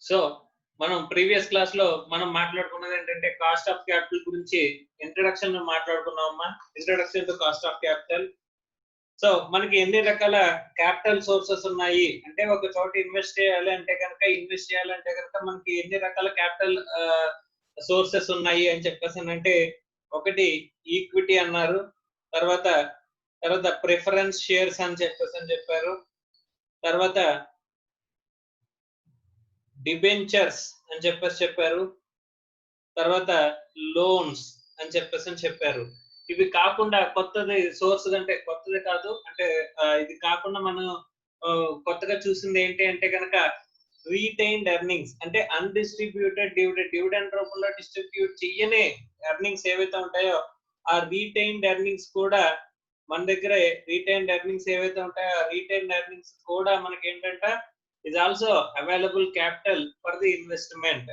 So మనం previous class లో మనం మాట్లాడుకున్నది ఏంటంటే కాస్ట్ ఆఫ్ క్యాపిటల్ గురించి ఇంట్రడక్షన్ మాట్లాడుకున్నామమ్మా. Introduction to cost of capital. So మనకి ఎన్ని రకాల క్యాపిటల్ సోర్సెస్ ఉన్నాయి అంటే ఒక చోట ఇన్వెస్ట్ చేయాలంటే కనుక మనకి ఎన్ని రకాల క్యాపిటల్ సోర్సెస్ ఉన్నాయి అని చెప్పేసి ఒకటి ఈక్విటీ అన్నారు, తర్వాత ప్రిఫరెన్స్ షేర్స్ అని చెప్పారు, తర్వాత డిబెంచర్స్ అని చెప్పారు, తర్వాత లోన్స్ అని చెప్పారు. ఇవి కాకుండా కొత్తది సోర్స్ అంటే కొత్తది కాదు అంటే ఇది కాకుండా మనం కొత్తగా చూసింది ఏంటి అంటే కనుక రీటైన్డ్ ఎర్నింగ్స్ అంటే అన్డిస్ట్రిబ్యూటెడ్ డివిడెండ్ రూపంలో డిస్ట్రిబ్యూట్ చెయ్యని ఎర్నింగ్స్ ఏవైతే ఉంటాయో ఆ రీటైన్డ్ ఎర్నింగ్స్ కూడా మన దగ్గర రీటైన్డ్ ఎర్నింగ్స్ ఏవైతే ఉంటాయో ఆ రీటైన్డ్ ఎర్నింగ్స్ కూడా మనకి ఏంటంటే is also available capital for the investment,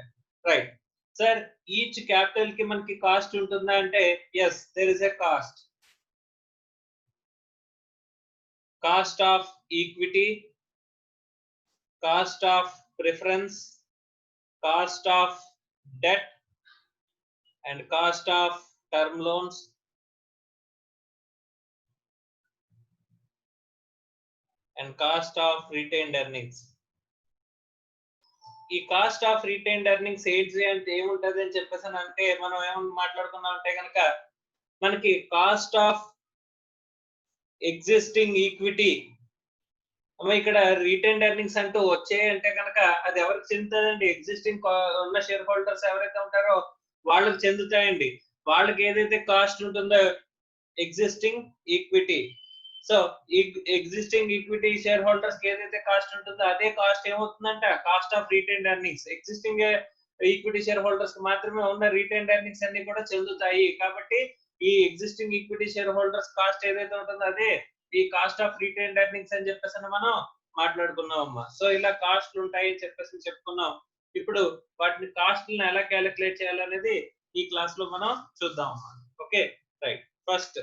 right? Sir, each capital ki manki cost untunda ante yes, there is a cost of equity, cost of preference, cost of debt and cost of term loans and cost of retained earnings. ఈ cost of retained earnings ఏంటి అంటే ఏముంటది అని అంటే మనం ఏమన్నా మాట్లాడుకున్నాం అంటే కనుక మనకి కాస్ట్ ఆఫ్ ఎగ్జిస్టింగ్ ఈక్విటీ ఇక్కడ రిటైన్డ్ ఎర్నింగ్స్ అంటూ వచ్చాయంటే కనుక అది ఎవరికి చెందుతుందండి? ఎగ్జిస్టింగ్ ఉన్న షేర్ హోల్డర్స్ ఎవరైతే ఉంటారో వాళ్ళకి చెందుతాయండి. వాళ్ళకి ఏదైతే కాస్ట్ ఉంటుందో existing equity, so existing equity share holders కి ఏదైతే కాస్ట్ ఉంటుందో అదే కాస్ట్ ఏమవుతుందంట cost of retained earnings. Existing equity share holders కి మాత్రమే ఉన్న రిటైన్డ్ ఎర్నింగ్స్ అన్ని కూడా చెందుతాయి. కాబట్టి ఈ existing equity share holders cost ఏదైతే ఉంటుందో అదే ఈ కాస్ట్ ఆఫ్ రిటైన్డ్ ఎర్నింగ్స్ అని చెప్పేసి మనం మాట్లాడుకున్నాం అమ్మా. సో ఇలా కాస్ట్లు ఉంటాయి అని చెప్పుకున్నాం. ఇప్పుడు వాటిని కాస్ట్లను ఎలా క్యాలిక్యులేట్ చేయాలనేది ఈ క్లాస్ లో మనం చూద్దాం అమ్మా. Okay, right. ఫస్ట్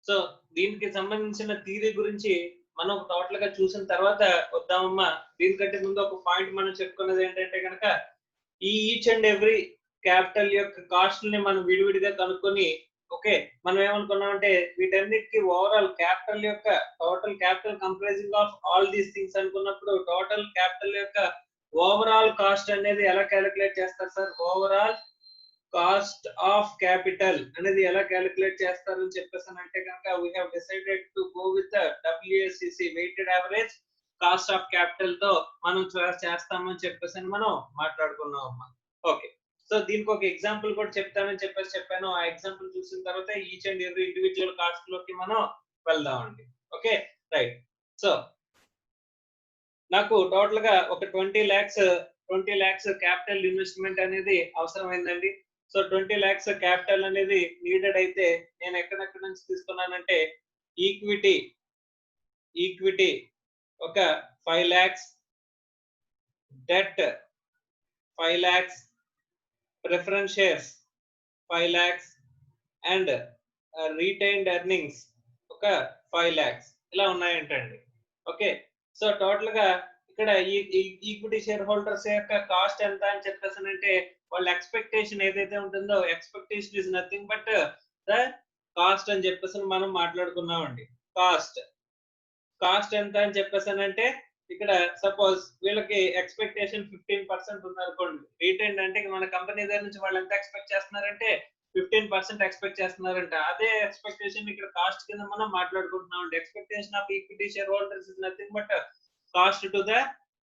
సో దీనికి సంబంధించిన థియరీ గురించి మనం టోటల్ గా చూసిన తర్వాత వద్దామమ్మా. దీనికంటే ముందు ఒక పాయింట్ మనం చెప్పుకున్నది ఏంటంటే కనుక ఈ ఈచ్ అండ్ ఎవ్రీ క్యాపిటల్ యొక్క కాస్ట్ ని మనం విడివిడిగా కనుక్కొని ఓకే మనం ఏమనుకున్నామంటే వీటన్నిటికీ ఓవరాల్ క్యాపిటల్ యొక్క total capital comprising of all these things అనుకున్నప్పుడు టోటల్ క్యాపిటల్ యొక్క ఓవరాల్ కాస్ట్ అనేది ఎలా క్యాలిక్యులేట్ చేస్తారు sir? Overall cost of capital అనేది ఎలా క్యాలిక్యులేట్ చేస్తారని చెప్పేసానంటే కనుక we have decided to go with WACC weighted average cost of capital తో మనం చేస్తామని చెప్పేసి మనం మాట్లాడుకున్నాం అమ్మా. ఓకే, సో దీనికి ఒక ఎగ్జాంపుల్ కూడా చెప్తానని చెప్పాను. ఆ ఎగ్జాంపుల్ చూసిన తర్వాత each and every individual cost లోకి మనం వెళ్దామండి. Okay, right. సో నాకు టోటల్ గా ఒక 20 lakhs క్యాపిటల్ ఇన్వెస్ట్మెంట్ అనేది అవసరమైందండి. సో 20 lakhs క్యాపిటల్ అనేది నీడెడ్ అయితే నేను ఎక్కడెక్కడ నుంచి తీసుకున్నానంటే ఈక్విటీ ఒక 5 lakhs, debt 5 lakhs, preference shares 5 lakhs and retained earnings ఒక 5 lakhs ఇలా ఉన్నాయంటండి. ఓకే, సో టోటల్ గా ఇక్కడ ఈక్విటీ షేర్ హోల్డర్స్ యొక్క కాస్ట్ ఎంత అని చెప్పేసానంటే వాళ్ళ ఎక్స్పెక్టేషన్ ఏదైతే ఉంటుందో expectation is nothing but the cost అని చెప్పేసి మనం మాట్లాడుకున్నామండి. కాస్ట్ ఎంత అని చెప్పేసానంటే ఇక్కడ సపోజ్ వీళ్ళకి ఎక్స్పెక్టేషన్ 15% ఉంది అనుకోండి. రిటైన్ అంటే మన కంపెనీ దగ్గర నుంచి వాళ్ళు ఎంత ఎక్స్పెక్ట్ చేస్తున్నారంటే 15% ఎక్స్పెక్ట్ చేస్తున్నారంట. అదే ఎక్స్పెక్టేషన్ ఇక్కడ కాస్ట్ కింద మనం మాట్లాడుకుంటున్నాం అండి. Expectation of equity share holders is nothing but cost to the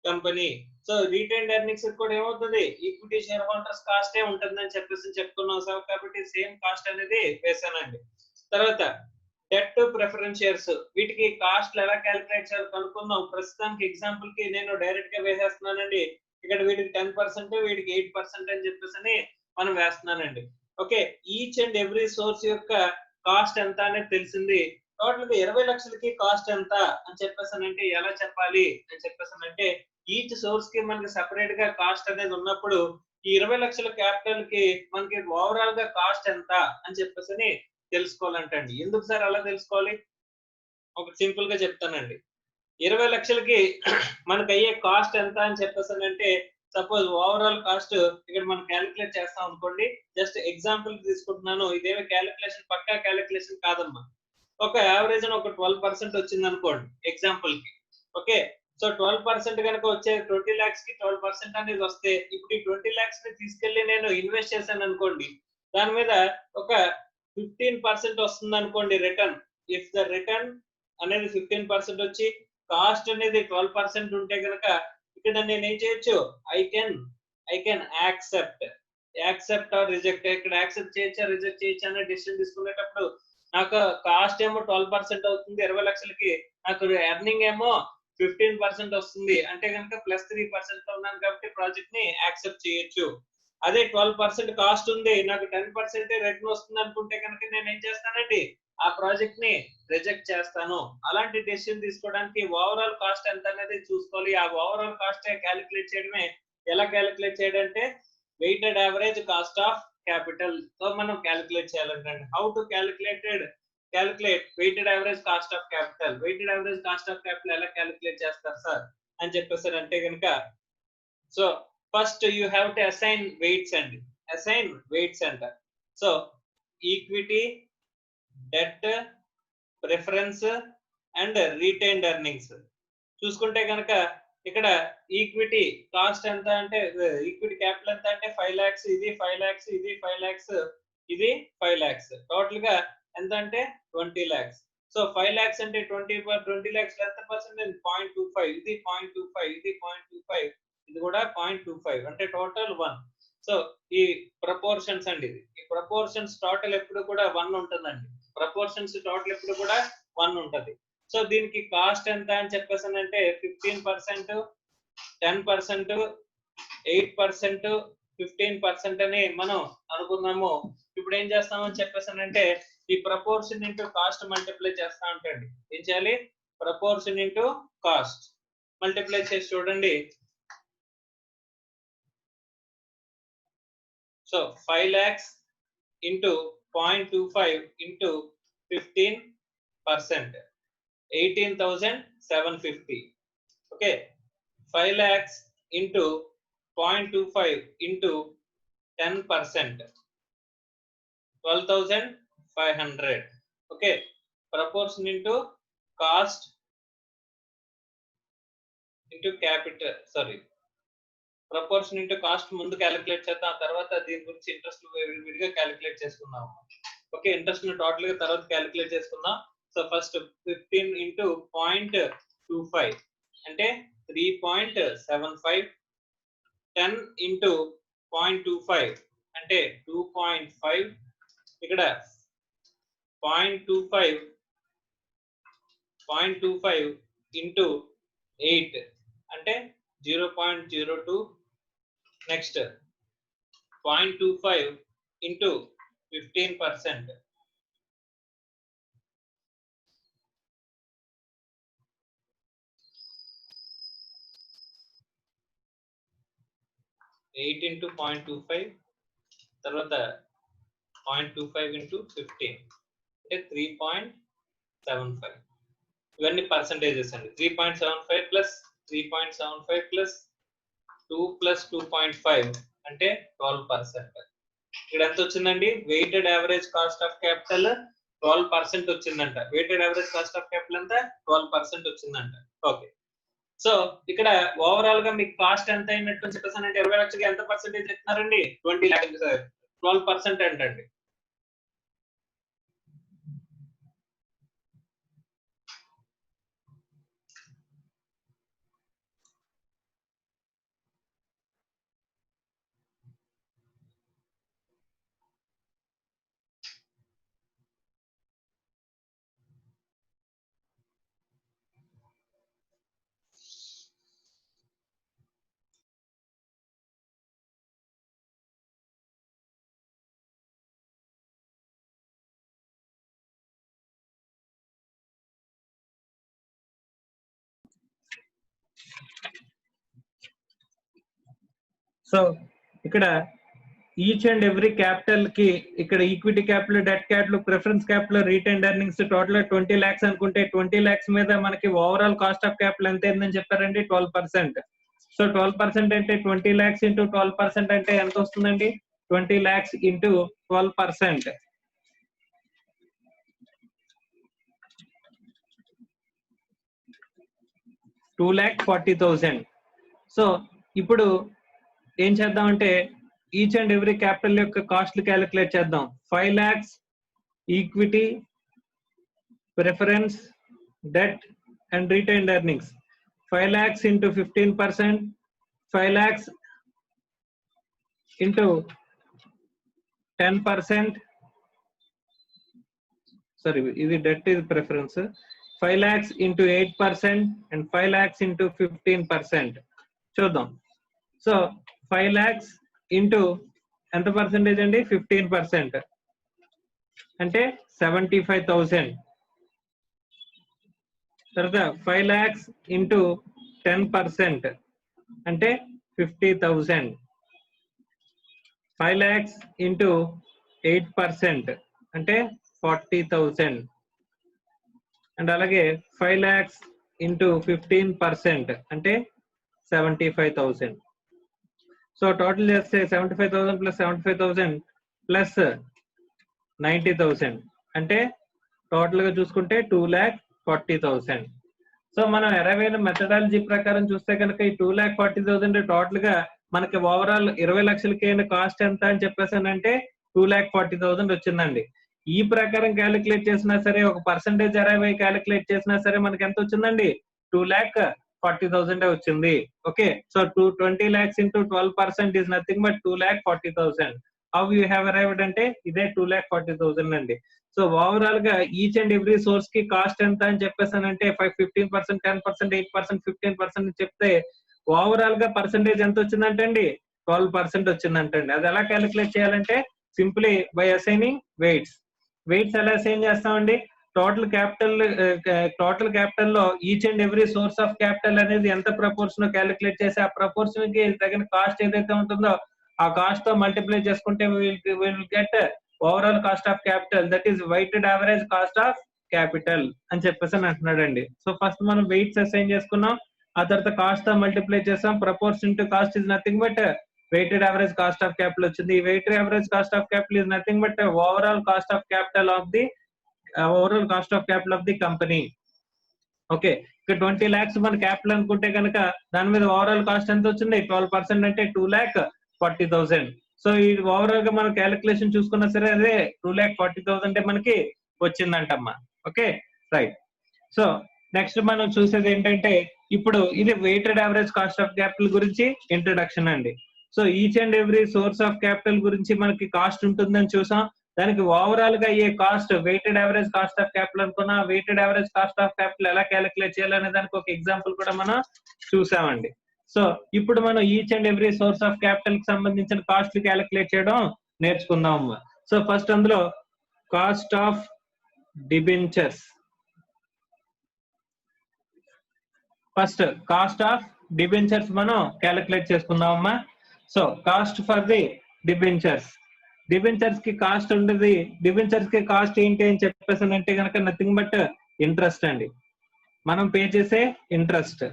company. So retained earnings కూడా ఏమవుతుంది ఈక్విటీ షేర్ హోల్డర్స్ కాస్ట్ ఏ ఉంటుందని చెప్పేసి చెప్పుకున్నాం సార్. కాబట్టి సేమ్ కాస్ట్ అనేది వేసానండి. తర్వాత డెట్ ప్రిఫరెన్స్ షేర్స్ వీటికి కాస్ట్ ఎలా క్యాలిక్యులేట్ చేయాలి కనుక్కుందాం. ప్రస్తుతానికి ఎగ్జాంపుల్ కి నేను డైరెక్ట్ గా వేసేస్తున్నానండి. ఇక్కడ వీటికి 10%, వీటికి 8% అని చెప్పేసి మనం వేస్తున్నానండి. Okay. Each and every source యొక్క కాస్ట్ ఎంత అనేది తెలిసింది. టోటల్ గా 20 లక్షలకి కాస్ట్ ఎంత అని చెప్పేసానంటే ఎలా చెప్పాలి అని చెప్పేసానంటే ఈచ్ సోర్స్ కి మనకి సెపరేట్ గా కాస్ట్ అనేది ఉన్నప్పుడు ఈ 20 లక్షల క్యాపిటల్ కి మనకి ఓవరాల్ గా కాస్ట్ ఎంత అని చెప్పేసి తెలుసుకోవాలంటండి. ఎందుకు సార్ అలా తెలుసుకోవాలి? ఒకటి సింపుల్ గా చెప్తానండి. 20 లక్షలకి మనకయ్యే కాస్ట్ ఎంత అని చెప్పేసానంటే సపోజ్ ఓవరాల్ కాస్ట్ ఇక్కడ మనం క్యాలిక్యులేట్ చేస్తాం అనుకోండి. జస్ట్ ఎగ్జాంపుల్ తీసుకుంటున్నాను. ఇదేమి క్యాలిక్యులేషన్ పక్కా క్యాలిక్యులేషన్ కాదమ్మా. ఒక యావరేజ్ ఒక 12% వచ్చిందనుకోండి ఎగ్జాంపుల్‌కి. ఓకే. సో, 12% గనక వచ్చే 20 లాక్స్‌కి 12% అనేది వస్తే ఇప్పుడు ఈ 20 లాక్స్‌ని తీసుకెళ్ళి నేను ఇన్వెస్ట్ చేశాననుకోండి. దాని మీద ఒక 15% వస్తుందనుకోండి రిటర్న్. ఇఫ్ ద రిటర్న్ అనేది 15% వచ్చి కాస్ట్ అనేది 12% ఉంటే గనక ఇక్కడ నేనేం చేయొచ్చు? I can I can accept or reject ఇక్కడ యాక్సెప్ట్ చేయొచ్చా? రిజెక్ట్ చేయొచ్చా? అనే డెసిషన్ తీసుకునేటప్పుడు నాకు కాస్ట్ ఏమో 12% అవుతుంది 20 లక్షలకి. నాకు ఎర్నింగ్ ఏమో 15% వస్తుంది. అంటే గనుక +3% లో ఉన్నాను కాబట్టి ప్రాజెక్ట్ ని యాక్సెప్ట్ చేయొచ్చు. అదే 12% కాస్ట్ ఉంది. నాకు 10% రిటర్న్ వస్తుంది అనుకుంటే గనుక నేనేం చేస్తానండి? ఆ ప్రాజెక్ట్ ని రిజెక్ట్ చేస్తాను. అలాంటి డెసిషన్ తీసుకోవడానికి ఓవరాల్ కాస్ట్ ఎంత అనేది చూసుకోవాలి. ఆ ఓవరాల్ కాస్ట్ కాలిక్యులేట్ చేయడమే ఎలా కాలిక్యులేట్ చేయడం అంటే weighted average cost of capital తో మనం కాలిక్యులేట్ చేయాలంటే how to calculate weighted average cost of capital. Weighted average cost of capital ఎలా క్యాలిక్యులేట్ చేస్తారు సార్ అని చెప్పేసారంటే గనుక so first you have to assign weights అండి. అసైన్ వెయిట్స్ అంట. So equity, debt, preference and retained earnings చూసుకుంటే కనుక ఇక్కడ ఈక్విటీ కాస్ట్ ఎంత అంటే ఈక్విటీ క్యాపిటల్ ఎంత అంటే 5 lakhs, ఇది 5 lakhs, ఇది 5 lakhs, ఇది 5 lakhs. టోటల్ గా ఎంత అంటే 20 lakhs. సో 5 lakhs అంటే 20 lakhs ఎంత పర్సెంటేజ్ 0.25, ఇది 0.25, ఇది 0.25, ఇది కూడా 0.25 అంటే టోటల్ 1. సో ఈ ప్రపోర్షన్స్ అండి ఇది. ఈ ప్రపోర్షన్స్ టోటల్ ఎప్పుడు కూడా 1 ఉంటుందండి. ప్రపోర్షన్స్ టోటల్ ఎప్పుడు కూడా 1 ఉంటది. సో దీనికి కాస్ట్ ఎంత అని చెప్పేసానంటే 15%, 10%, 8%, 15% అని మనం అనుకున్నాము. ఇప్పుడు ఏం చేస్తామని చెప్పేసానంటే ఈ ప్రపోర్షన్ ఇంటూ కాస్ట్ మల్టిప్లై చేస్తా ఉంటాండి. ఏం చేయాలి? ప్రపోర్షన్ ఇంటూ కాస్ట్ మల్టిప్లై చేసి చూడండి. So 5 lakhs into 0.25 into 15%, 18,750. Okay, 5 lakhs into 0.25 into 10%, 12,500. Okay, proportion into cost into capital. Sorry, proportion into cost ముందు క్యాలిక్యులేట్ చేద్దాం. ఆ తర్వాత దీని గురించి ఇంట్రెస్ట్ విడిగా క్యాలిక్యులేట్ చేసుకుందాం. ఓకే, ఇంట్రెస్ట్ ని టోటల్ గా తర్వాత క్యాలిక్యులేట్ చేసుకుందాం. సో ఫస్ట్ 15 ఇంటూ 0.25 అంటే 3.75, 10 ఇంటూ 0.25 అంటే 2.5, ఇక్కడ 0.25 ఇంటూ 8 అంటే 0.02. నెక్స్ట్ 0.25 ఇంటూ 15%, 8 ఇంటూ 0.25 తర్వాత 0.25 ఇంటూ 15 అంటే 3.75. ఇవన్నీ పర్సంటేజెస్ అండి. 3.75 ప్లస్ 3.75 ప్లస్ 2 ప్లస్ 2.5 అంటే 12%. ఇక్కడ ఎంత వచ్చిందండి? Weighted average cost of capital 12% వచ్చిందంట. Weighted average cost of capital ఎంత? 12% వచ్చిందంట. ఓకే. సో ఇక్కడ ఓవరాల్ గా మీకు కాస్ట్ ఎంత అయినట్టు చెప్పేసానంటే 20 లక్షలకి ఎంత పర్సెంటేజ్ చెప్తున్నారండి? 20 lakhs 12% అంటండి. సో ఇక్కడ ఈచ్ అండ్ ఎవ్రీ క్యాపిటల్ కి ఇక్కడ equity capital, debt capital, preference capital, retained earnings total 20 lakhs అనుకుంటే 20 lakhs మీద మనకి ఓవరాల్ కాస్ట్ ఆఫ్ క్యాపిటల్ ఎంత ఏందని చెప్పారండి? 12%. సో 12% అంటే 20 lakhs ఇంటూ 12% అంటే ఎంత వస్తుందండి? 20 lakhs ఇంటూ 12%. 2,40,000. సో ఇప్పుడు ఏం చేద్దామంటే ఈచ్ అండ్ ఎవ్రీ క్యాపిటల్ యొక్క కాస్ట్లు క్యాలిక్యులేట్ చేద్దాం. 5 lakhs equity, preference, debt and retained earnings. 5 lakhs into 15%, 5 lakhs into 10%. Sorry, ఇది డెట్, ఇది preference. 5 lakhs into 8% and 5 lakhs into 15%. చూద్దాం. సో 5 lakhs ఇంటూ ఎంత పర్సెంటేజ్ అండి? 15%. అంటే 75,000. తర్వాత 5 lakhs ఇంటూ 10% అంటే 50,000. 5 lakhs ఇంటూ 8% అంటే 40,000. అండ్ అలాగే 5 lakhs ఇంటూ 15% అంటే 75,000. సో టోటల్ చేస్తే 75,000 ప్లస్ 75,000 ప్లస్ 90,000 అంటే టోటల్ గా చూసుకుంటే 2,40,000. సో మనం ఎరవైన మెథడాలజీ ప్రకారం చూస్తే కనుక ఈ 2,40,000 టోటల్ గా మనకి ఓవరాల్ 20 లక్షలకి అయిన కాస్ట్ ఎంత అని చెప్పేసానంటే 2,40,000 వచ్చిందండి. ఈ ప్రకారం క్యాలిక్యులేట్ చేసినా సరే, ఒక పర్సెంటేజ్ అరైవ్ క్యాలిక్యులేట్ చేసినా సరే మనకి ఎంత వచ్చిందండి? 2,40,000 వచ్చింది. Okay, so 20 lakhs into 12% is nothing but 2,40,000. How you have arrived అంటే ఇదే 2,40,000 అండి. సో ఓవరాల్ గా ఈచ్ అండ్ ఎవ్రీ సోర్స్ కి కాస్ట్ ఎంత అని చెప్పేసానంటే 15%, 10%, 8%, 15% చెప్తే ఓవరాల్ గా పర్సెంటేజ్ ఎంత వచ్చిందంటే అండి 12% వచ్చిందంటండి. అది ఎలా క్యాలిక్యులేట్ చేయాలంటే simply by assigning weights. Weights ఎలా అసైన్ చేస్తామండి? టోటల్ క్యాపిటల్ లో each and every source of capital అనేది ఎంత ప్రపోర్షన్ క్యాలిక్యులేట్ చేసి ఆ ప్రపోర్షన్ కి తగిన కాస్ట్ ఏదైతే ఉంటుందో ఆ కాస్ట్ తో మల్టిప్లై చేసుకుంటే will get overall cost of capital, that is weighted average cost of capital అని చెప్పేసి అని అంటున్నాడండి. సో ఫస్ట్ మనం వెయిట్స్ అసైన్ చేసుకున్నాం, ఆ తర్వాత కాస్ట్ తో మల్టిప్లై చేసాం. Proportion to cost is nothing but weighted average cost of capital వచ్చింది. weighted average cost of capital is nothing but overall cost of capital of the company. Okay, ఇక్కడ 20 lakhs మన capital అనుకుంటే కనుక దాని మీద overall cost ఎంత వచ్చింది? 12% అంటే 2,40,000. సో ఈ ఓవరాల్ గా మనం క్యాలిక్యులేషన్ చూసుకున్నా సరే అదే 2,40,000 మనకి వచ్చిందంటమ్మా. Okay, right. సో నెక్స్ట్ మనం చూసేది ఏంటంటే ఇప్పుడు ఇది weighted average cost of capital గురించి ఇంట్రడక్షన్ అండి. So each and every source of capital గురించి మనకి కాస్ట్ ఉంటుందని చూసాం. దానికి ఓవరాల్ గా అయ్యే cost weighted average cost of capital అనుకున్నా. Weighted average cost of capital ఎలా క్యాలిక్యులేట్ చేయాలనే దానికి ఒక ఎగ్జాంపుల్ కూడా మనం చూసామండి. సో ఇప్పుడు మనం each and every source of capital కి సంబంధించిన కాస్ట్ క్యాలిక్యులేట్ చేయడం నేర్చుకుందాం. సో ఫస్ట్ అందులో cost of debentures. First cost of debentures మనం క్యాలిక్యులేట్ చేసుకుందామమ్మా. So cost for the debentures. Debentures కి కాస్ట్ ఉండదు. డిబెంచర్స్ కి కాస్ట్ ఏంటి అని చెప్పేసానంటే కనుక నథింగ్ బట్ ఇంట్రెస్ట్ అండి. మనం పే చేసే interest.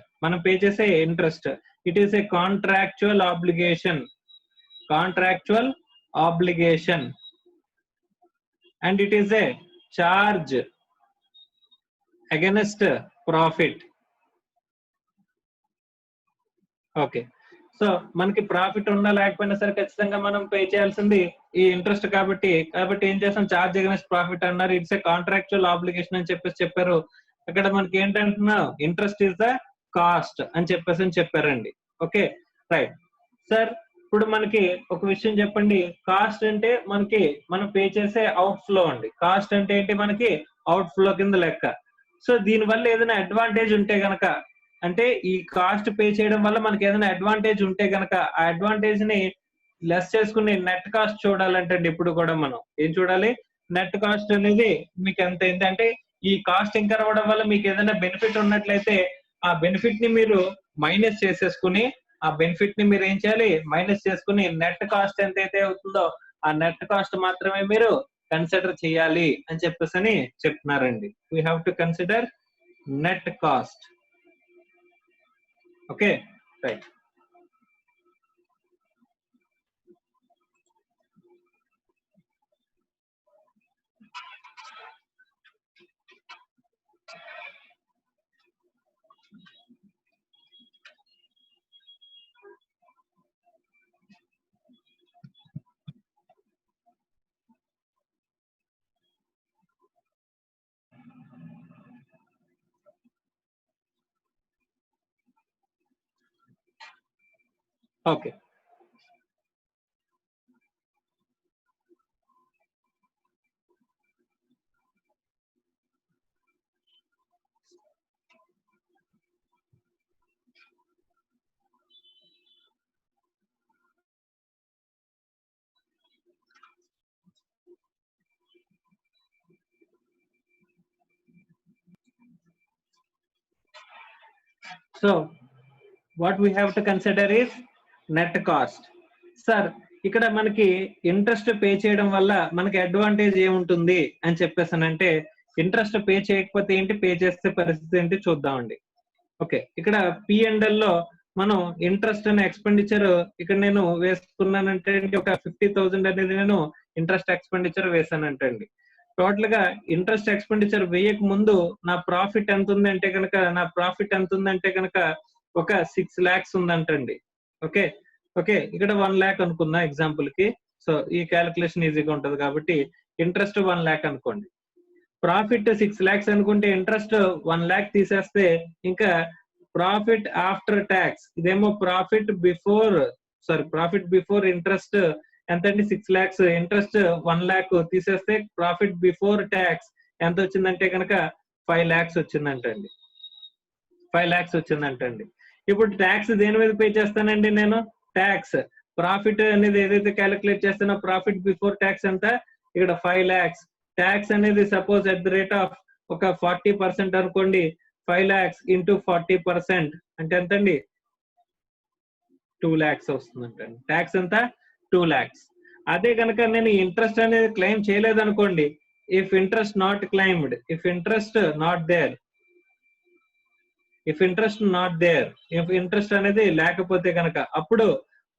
It is a contractual obligation and it is a charge against profit. Okay, so మనకి ప్రాఫిట్ ఉన్నా లేకపోయినా సరే ఖచ్చితంగా మనం పే చేయాల్సింది ఈ ఇంట్రెస్ట్ కాబట్టి ఏం చేస్తాం? చార్జ్ అగైన్స్ట్ ప్రాఫిట్ అన్నారు. ఇట్స్ ఏ కాంట్రాక్చువల్ ఆబ్లిగేషన్ అని చెప్పారు. అక్కడ మనకి ఏంటంటున్నాం? ఇంట్రెస్ట్ ఇస్ ద కాస్ట్ అని చెప్పారండి. Okay, right sir. ఇప్పుడు మనకి ఒక విషయం చెప్పండి. కాస్ట్ అంటే మనకి మనం పే చేసే అవుట్ ఫ్లో అండి. కాస్ట్ అంటే ఏంటి? మనకి అవుట్ ఫ్లో కింద లెక్క. సో దీనివల్ల ఏదైనా అడ్వాంటేజ్ ఉంటే గనక, అంటే ఈ కాస్ట్ పే చేయడం వల్ల మనకి ఏదైనా అడ్వాంటేజ్ ఉంటే గనక ఆ అడ్వాంటేజ్ ని లెస్ చేసుకుని నెట్ కాస్ట్ చూడాలంటే ఇప్పుడు కూడా మనం ఏం చూడాలి? నెట్ కాస్ట్ అనేది మీకు ఎంత అయింది అంటే ఈ కాస్ట్ ఇంకా రావడం వల్ల మీకు ఏదైనా బెనిఫిట్ ఉన్నట్లయితే ఆ బెనిఫిట్ ని మీరు మైనస్ చేసేసుకుని ఆ బెనిఫిట్ ని మీరు ఏం చేయాలి, మైనస్ చేసుకుని నెట్ కాస్ట్ ఎంత అయితే అవుతుందో ఆ నెట్ కాస్ట్ మాత్రమే మీరు కన్సిడర్ చేయాలి అని చెప్పేసి చెప్తున్నారండి. We have to consider net cost. Okay right. Okay so what we have to consider is net cost. Sir ఇక్కడ మనకి ఇంట్రెస్ట్ పే చేయడం వల్ల మనకి అడ్వాంటేజ్ ఏముంటుంది అని చెప్పేసానంటే, ఇంట్రెస్ట్ పే చేయకపోతే ఏంటి, పే చేస్తే పరిస్థితి ఏంటి చూద్దామండి. ఓకే, ఇక్కడ P&L లో మనం ఇంట్రెస్ట్ అనే ఎక్స్పెండిచర్ ఇక్కడ నేను వేసుకున్నానంటే ఒక 50,000 అనేది నేను ఇంట్రెస్ట్ ఎక్స్పెండిచర్ వేసానంటే అండి, టోటల్ గా ఇంట్రెస్ట్ ఎక్స్పెండిచర్ వేయక ముందు నా ప్రాఫిట్ ఎంత ఉందంటే కనుక, నా ప్రాఫిట్ ఎంత ఉందంటే కనుక ఒక 6 lakhs ఉందంటండి. ఓకే ఓకే, ఇక్కడ 1 lakh అనుకుందాం ఎగ్జాంపుల్ కి. సో ఈ క్యాలిక్యులేషన్ ఈజీగా ఉంటది కాబట్టి ఇంట్రెస్ట్ 1 lakh అనుకోండి, ప్రాఫిట్ 6 lakhs అనుకుంటే ఇంట్రెస్ట్ 1 lakh తీసేస్తే ఇంకా ప్రాఫిట్ ఆఫ్టర్ ట్యాక్స్, ఇదేమో ప్రాఫిట్ బిఫోర్ ఇంట్రెస్ట్ ఎంతండి, 6 lakhs. ఇంట్రెస్ట్ 1 lakh తీసేస్తే ప్రాఫిట్ బిఫోర్ ట్యాక్స్ ఎంత వచ్చిందంటే కనుక 5 lakhs వచ్చిందంటండి. 5 lakhs వచ్చిందంటండి. ఇప్పుడు ట్యాక్స్ దేని మీద పే చేస్తానండి నేను, ట్యాక్స్ ప్రాఫిట్ అనేది ఏదైతే క్యాలిక్యులేట్ చేస్తానో ప్రాఫిట్ బిఫోర్ ట్యాక్స్ ఎంత, ఇక్కడ 5 lakhs. ట్యాక్స్ అనేది suppose at the rate of ఒక 40% అనుకోండి, 5 lakhs ఇంటూ 40% అంటే ఎంతండి, 2 lakhs వస్తుందంటండి. ట్యాక్స్ ఎంత, 2 lakhs. అదే కనుక నేను ఇంట్రెస్ట్ అనేది క్లెయిమ్ చేయలేదు అనుకోండి, if interest not claimed, if interest అనేది లేకపోతే కనుక అప్పుడు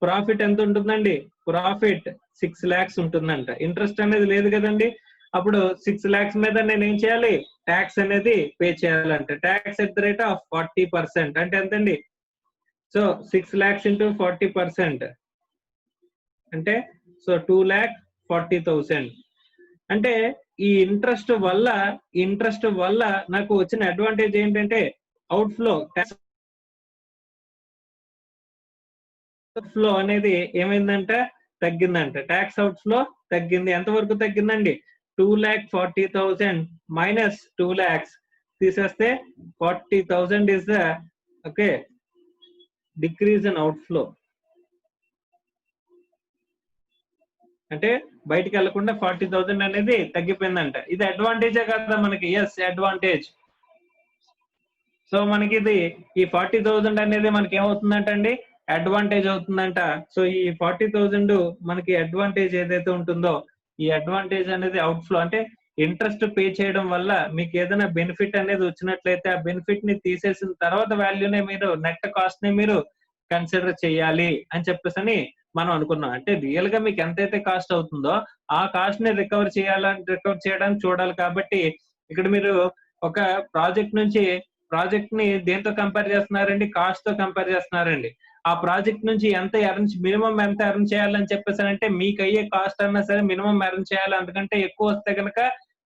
ప్రాఫిట్ ఎంత ఉంటుందండి, ప్రాఫిట్ 6 lakhs ఉంటుందంట. ఇంట్రెస్ట్ అనేది లేదు కదండి, అప్పుడు 6 lakhs మీద నేను ఏం చేయాలి, ట్యాక్స్ అనేది పే చేయాలంట. Tax at the rate of 40% అంటే ఎంతండి, సో 6 lakhs ఇంటూ 40% అంటే సో 2,40,000. అంటే ఈ ఇంట్రెస్ట్ వల్ల నాకు వచ్చిన అడ్వాంటేజ్ ఏంటంటే అవుట్ఫ్లో, ట్యాక్స్ ఫ్లో అనేది ఏమైందంట, తగ్గిందంట. ట్యాక్స్ అవుట్ఫ్లో తగ్గింది. ఎంతవరకు తగ్గిందండి, 2,40,000 మైనస్ 2 lakhs తీసేస్తే 40,000 is the okay decrease in outflow. అంటే బయటికి వెళ్లకుండా 40,000 అనేది తగ్గిపోయిందంట. ఇది అడ్వాంటేజే కదా మనకి, ఎస్ అడ్వాంటేజ్. సో మనకి ఇది ఈ 40,000 అనేది మనకి ఏమవుతుందంట అండి, అడ్వాంటేజ్ అవుతుందంట. సో ఈ 40,000 మనకి అడ్వాంటేజ్ ఏదైతే ఉంటుందో, ఈ అడ్వాంటేజ్ అనేది అవుట్ఫ్లో అంటే ఇంట్రెస్ట్ పే చేయడం వల్ల మీకు ఏదైనా బెనిఫిట్ అనేది వచ్చినట్లయితే ఆ బెనిఫిట్ ని తీసేసిన తర్వాత వాల్యూనే మీరు, నెట్ కాస్ట్ ని మీరు కన్సిడర్ చేయాలి అని చెప్పేసి మనం అనుకున్నాం. అంటే రియల్ గా మీకు ఎంతైతే కాస్ట్ అవుతుందో ఆ కాస్ట్ ని రికవర్ చేయడానికి చూడాలి. కాబట్టి ఇక్కడ మీరు ఒక ప్రాజెక్ట్ ని దేంతో కంపేర్ చేస్తున్నారండి, కాస్ట్ తో కంపేర్ చేస్తున్నారండి. ఆ ప్రాజెక్ట్ నుంచి మినిమం ఎంత ఎర్న్ చేయాలని చెప్పేసానంటే మీకు అయ్యే కాస్ట్ అన్నా సరే మినిమం ఎర్న్ చేయాలి. అందుకంటే ఎక్కువ వస్తే కనుక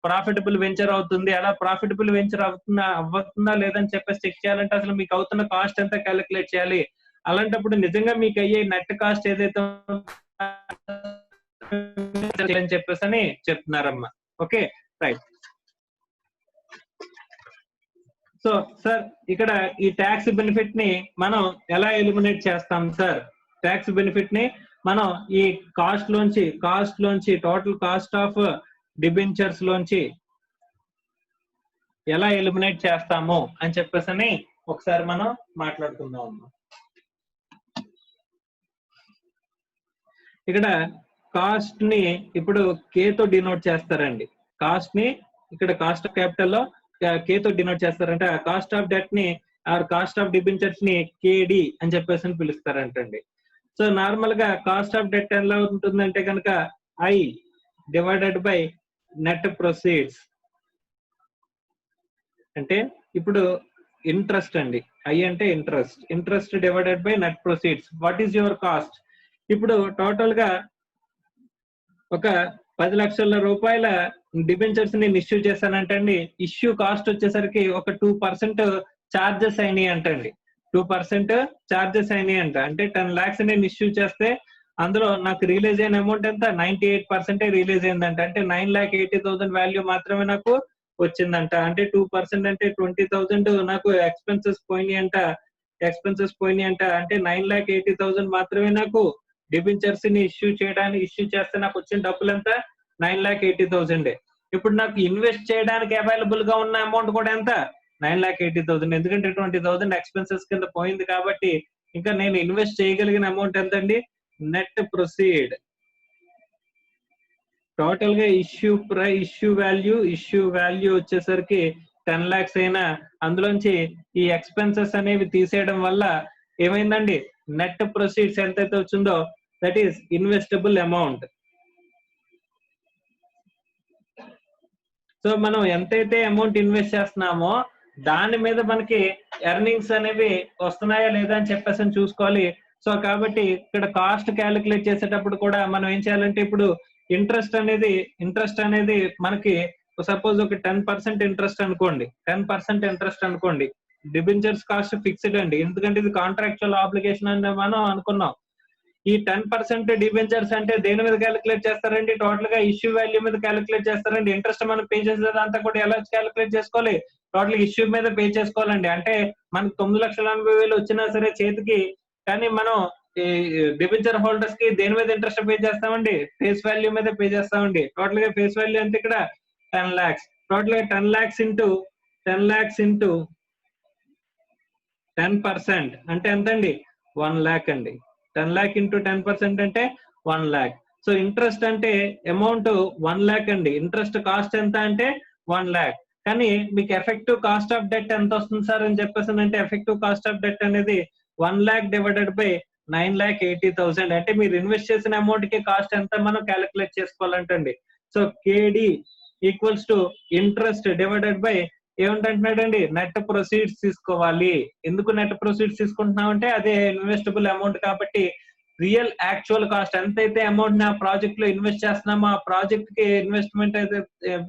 ప్రాఫిటబుల్ వెంచర్ అవుతుంది. అలా ప్రాఫిటబుల్ వెంచర్ అవ్వతుందా లేదని చెప్పేసి చెక్ చేయాలంటే అసలు మీకు అవుతున్న కాస్ట్ ఎంత క్యాలిక్యులేట్ చేయాలి. అలాంటప్పుడు నిజంగా మీకు అయ్యే నెట్ కాస్ట్ ఏదైతే అని చెప్పేసి చెప్తున్నారమ్మా. Okay right. సో సార్ ఇక్కడ ఈ ట్యాక్స్ బెనిఫిట్ ని మనం ఎలా ఎలిమినేట్ చేస్తాం సార్, ట్యాక్స్ బెనిఫిట్ ని మనం ఈ కాస్ట్ లోంచి టోటల్ కాస్ట్ ఆఫ్ డిబెంచర్స్ లోంచి ఎలా ఎలిమినేట్ చేస్తాము అని చెప్పేసి ఒకసారి మనం మాట్లాడుకుందాం. ఇక్కడ కాస్ట్ ని ఇప్పుడు కే తో డినోట్ చేస్తారండి. కాస్ట్ ని ఇక్కడ కాస్ట్ ఆఫ్ క్యాపిటల్ లో కే తో డినోట్ చేస్తారంటే ఆ కాస్ట్ ఆఫ్ డెట్ ని ఆర్ కాస్ట్ ఆఫ్ డిబెంచర్స్ ని కేడి అని చెప్పేసి పిలుస్తారంటండి. సో నార్మల్ గా కాస్ట్ ఆఫ్ డెట్ ఎలా ఉంటుందంటే కనుక I divided by net proceeds. అంటే ఇప్పుడు ఇంట్రెస్ట్ అండి, ఐ అంటే interest, interest divided by net proceeds. What is your cost? ఇప్పుడు టోటల్ గా ఒక 10 లక్షల రూపాయల డిబెంచర్స్ నేను ఇష్యూ చేశానంటే అండి, ఇష్యూ కాస్ట్ వచ్చేసరికి ఒక 2% చార్జెస్ అయినాయి అంటండి. 2% చార్జెస్ అయినాయి అంట. అంటే 10 lakhs నేను ఇష్యూ చేస్తే అందులో నాకు రిలీజ్ అయిన అమౌంట్ ఎంత 98% రిలీజ్ అయిందంట. అంటే 9,80,000 వాల్యూ మాత్రమే నాకు వచ్చిందంట. అంటే 2% అంటే 20,000 నాకు ఎక్స్పెన్సెస్ పోయినాయి అంట. అంటే 9,80,000 మాత్రమే నాకు డిబెంచర్స్ ని ఇష్యూ చేస్తే నాకు వచ్చిన డబ్బులు ఎంత 9,80,000. ఇప్పుడు నాకు ఇన్వెస్ట్ చేయడానికి అవైలబుల్ గా ఉన్న అమౌంట్ కూడా ఎంత 9,80,000. ఎందుకంటే 20,000 ఎక్స్పెన్సెస్ కింద పోయింది కాబట్టి ఇంకా నేను ఇన్వెస్ట్ చేయగలిగిన అమౌంట్ ఎంత అండి? Net proceed. టోటల్ గా ఇష్యూ వాల్యూ వచ్చేసరికి 10 lakhs అయినా అందులోంచి ఈ ఎక్స్పెన్సెస్ అనేవి తీసేయడం వల్ల ఏమైందండి, నెట్ ప్రొసీడ్స్ ఎంతైతే వచ్చిందో that is investable amount. So మనం ఎంతైతే అమౌంట్ ఇన్వెస్ట్ చేస్తున్నామో దాని మీద మనకి ఎర్నింగ్స్ అనేవి వస్తున్నాయా లేదా అని చెప్పేసి చూసుకోవాలి. సో కాబట్టి ఇక్కడ కాస్ట్ క్యాలిక్యులేట్ చేసేటప్పుడు కూడా మనం ఏం చేయాలంటే ఇప్పుడు ఇంట్రెస్ట్ అనేది మనకి సపోజ్ ఒక 10% ఇంట్రెస్ట్ అనుకోండి, 10% ఇంట్రెస్ట్ అనుకోండి. డిబెంచర్స్ కాస్ట్ ఫిక్స్డ్ అండి, ఎందుకంటే ఇది కాంట్రాక్చువల్ ఆబ్లిగేషన్ అని మనం అనుకున్నాం. ఈ 10% డిబెంచర్స్ అంటే దేని మీద క్యాలిక్యులేట్ చేస్తారండి? టోటల్ గా ఇష్యూ వాల్యూ మీద క్యాలిక్యులేట్ చేస్తారండి. ఇంట్రెస్ట్ మనం పే చేసేదంతా కూడా ఎలా క్యాలిక్యులేట్ చేసుకోవాలి? టోటల్ ఇష్యూ మీద పే చేసుకోవాలండి. అంటే మనకి 9,80,000 వచ్చినా సరే చేతికి, కానీ మనం ఈ డిబెంచర్ హోల్డర్స్ కి దేని మీద ఇంట్రెస్ట్ పే చేస్తామండి? ఫేస్ వాల్యూ మీద పే చేస్తామండి. టోటల్ గా ఫేస్ వాల్యూ అంటే ఇక్కడ 10 lakhs. టోటల్ గా 10 lakhs ఇంటూ 10% అంటే ఎంతండి? 1 lakh అండి. 10 lakh ఇంటూ 10% అంటే 1 lakh. సో ఇంట్రెస్ట్ అంటే అమౌంట్ 1 lakh అండి. ఇంట్రెస్ట్ కాస్ట్ ఎంత అంటే 1 lakh. కానీ మీకు ఎఫెక్టివ్ కాస్ట్ ఆఫ్ డెట్ ఎంత వస్తుంది సార్ అని చెప్పేసి అంటే ఎఫెక్టివ్ కాస్ట్ ఆఫ్ డెట్ అనేది 1 lakh డివైడెడ్ బై 9,80,000. అంటే మీరు ఇన్వెస్ట్ చేసిన అమౌంట్ కి కాస్ట్ ఎంత మనం క్యాలిక్యులేట్ చేసుకోవాలంటండి. So K D equals to interest divided by ఏమంటున్నాడండి, నెట్ ప్రొసీడ్స్ తీసుకోవాలి. ఎందుకు నెట్ ప్రొసీడ్స్ తీసుకుంటున్నాం అంటే అదే ఇన్వెస్టబుల్ అమౌంట్ కాబట్టి రియల్ యాక్చువల్ కాస్ట్ ఎంతైతే అమౌంట్ ఆ ప్రాజెక్ట్ లో ఇన్వెస్ట్ చేస్తున్నామో ఆ ప్రాజెక్ట్ కి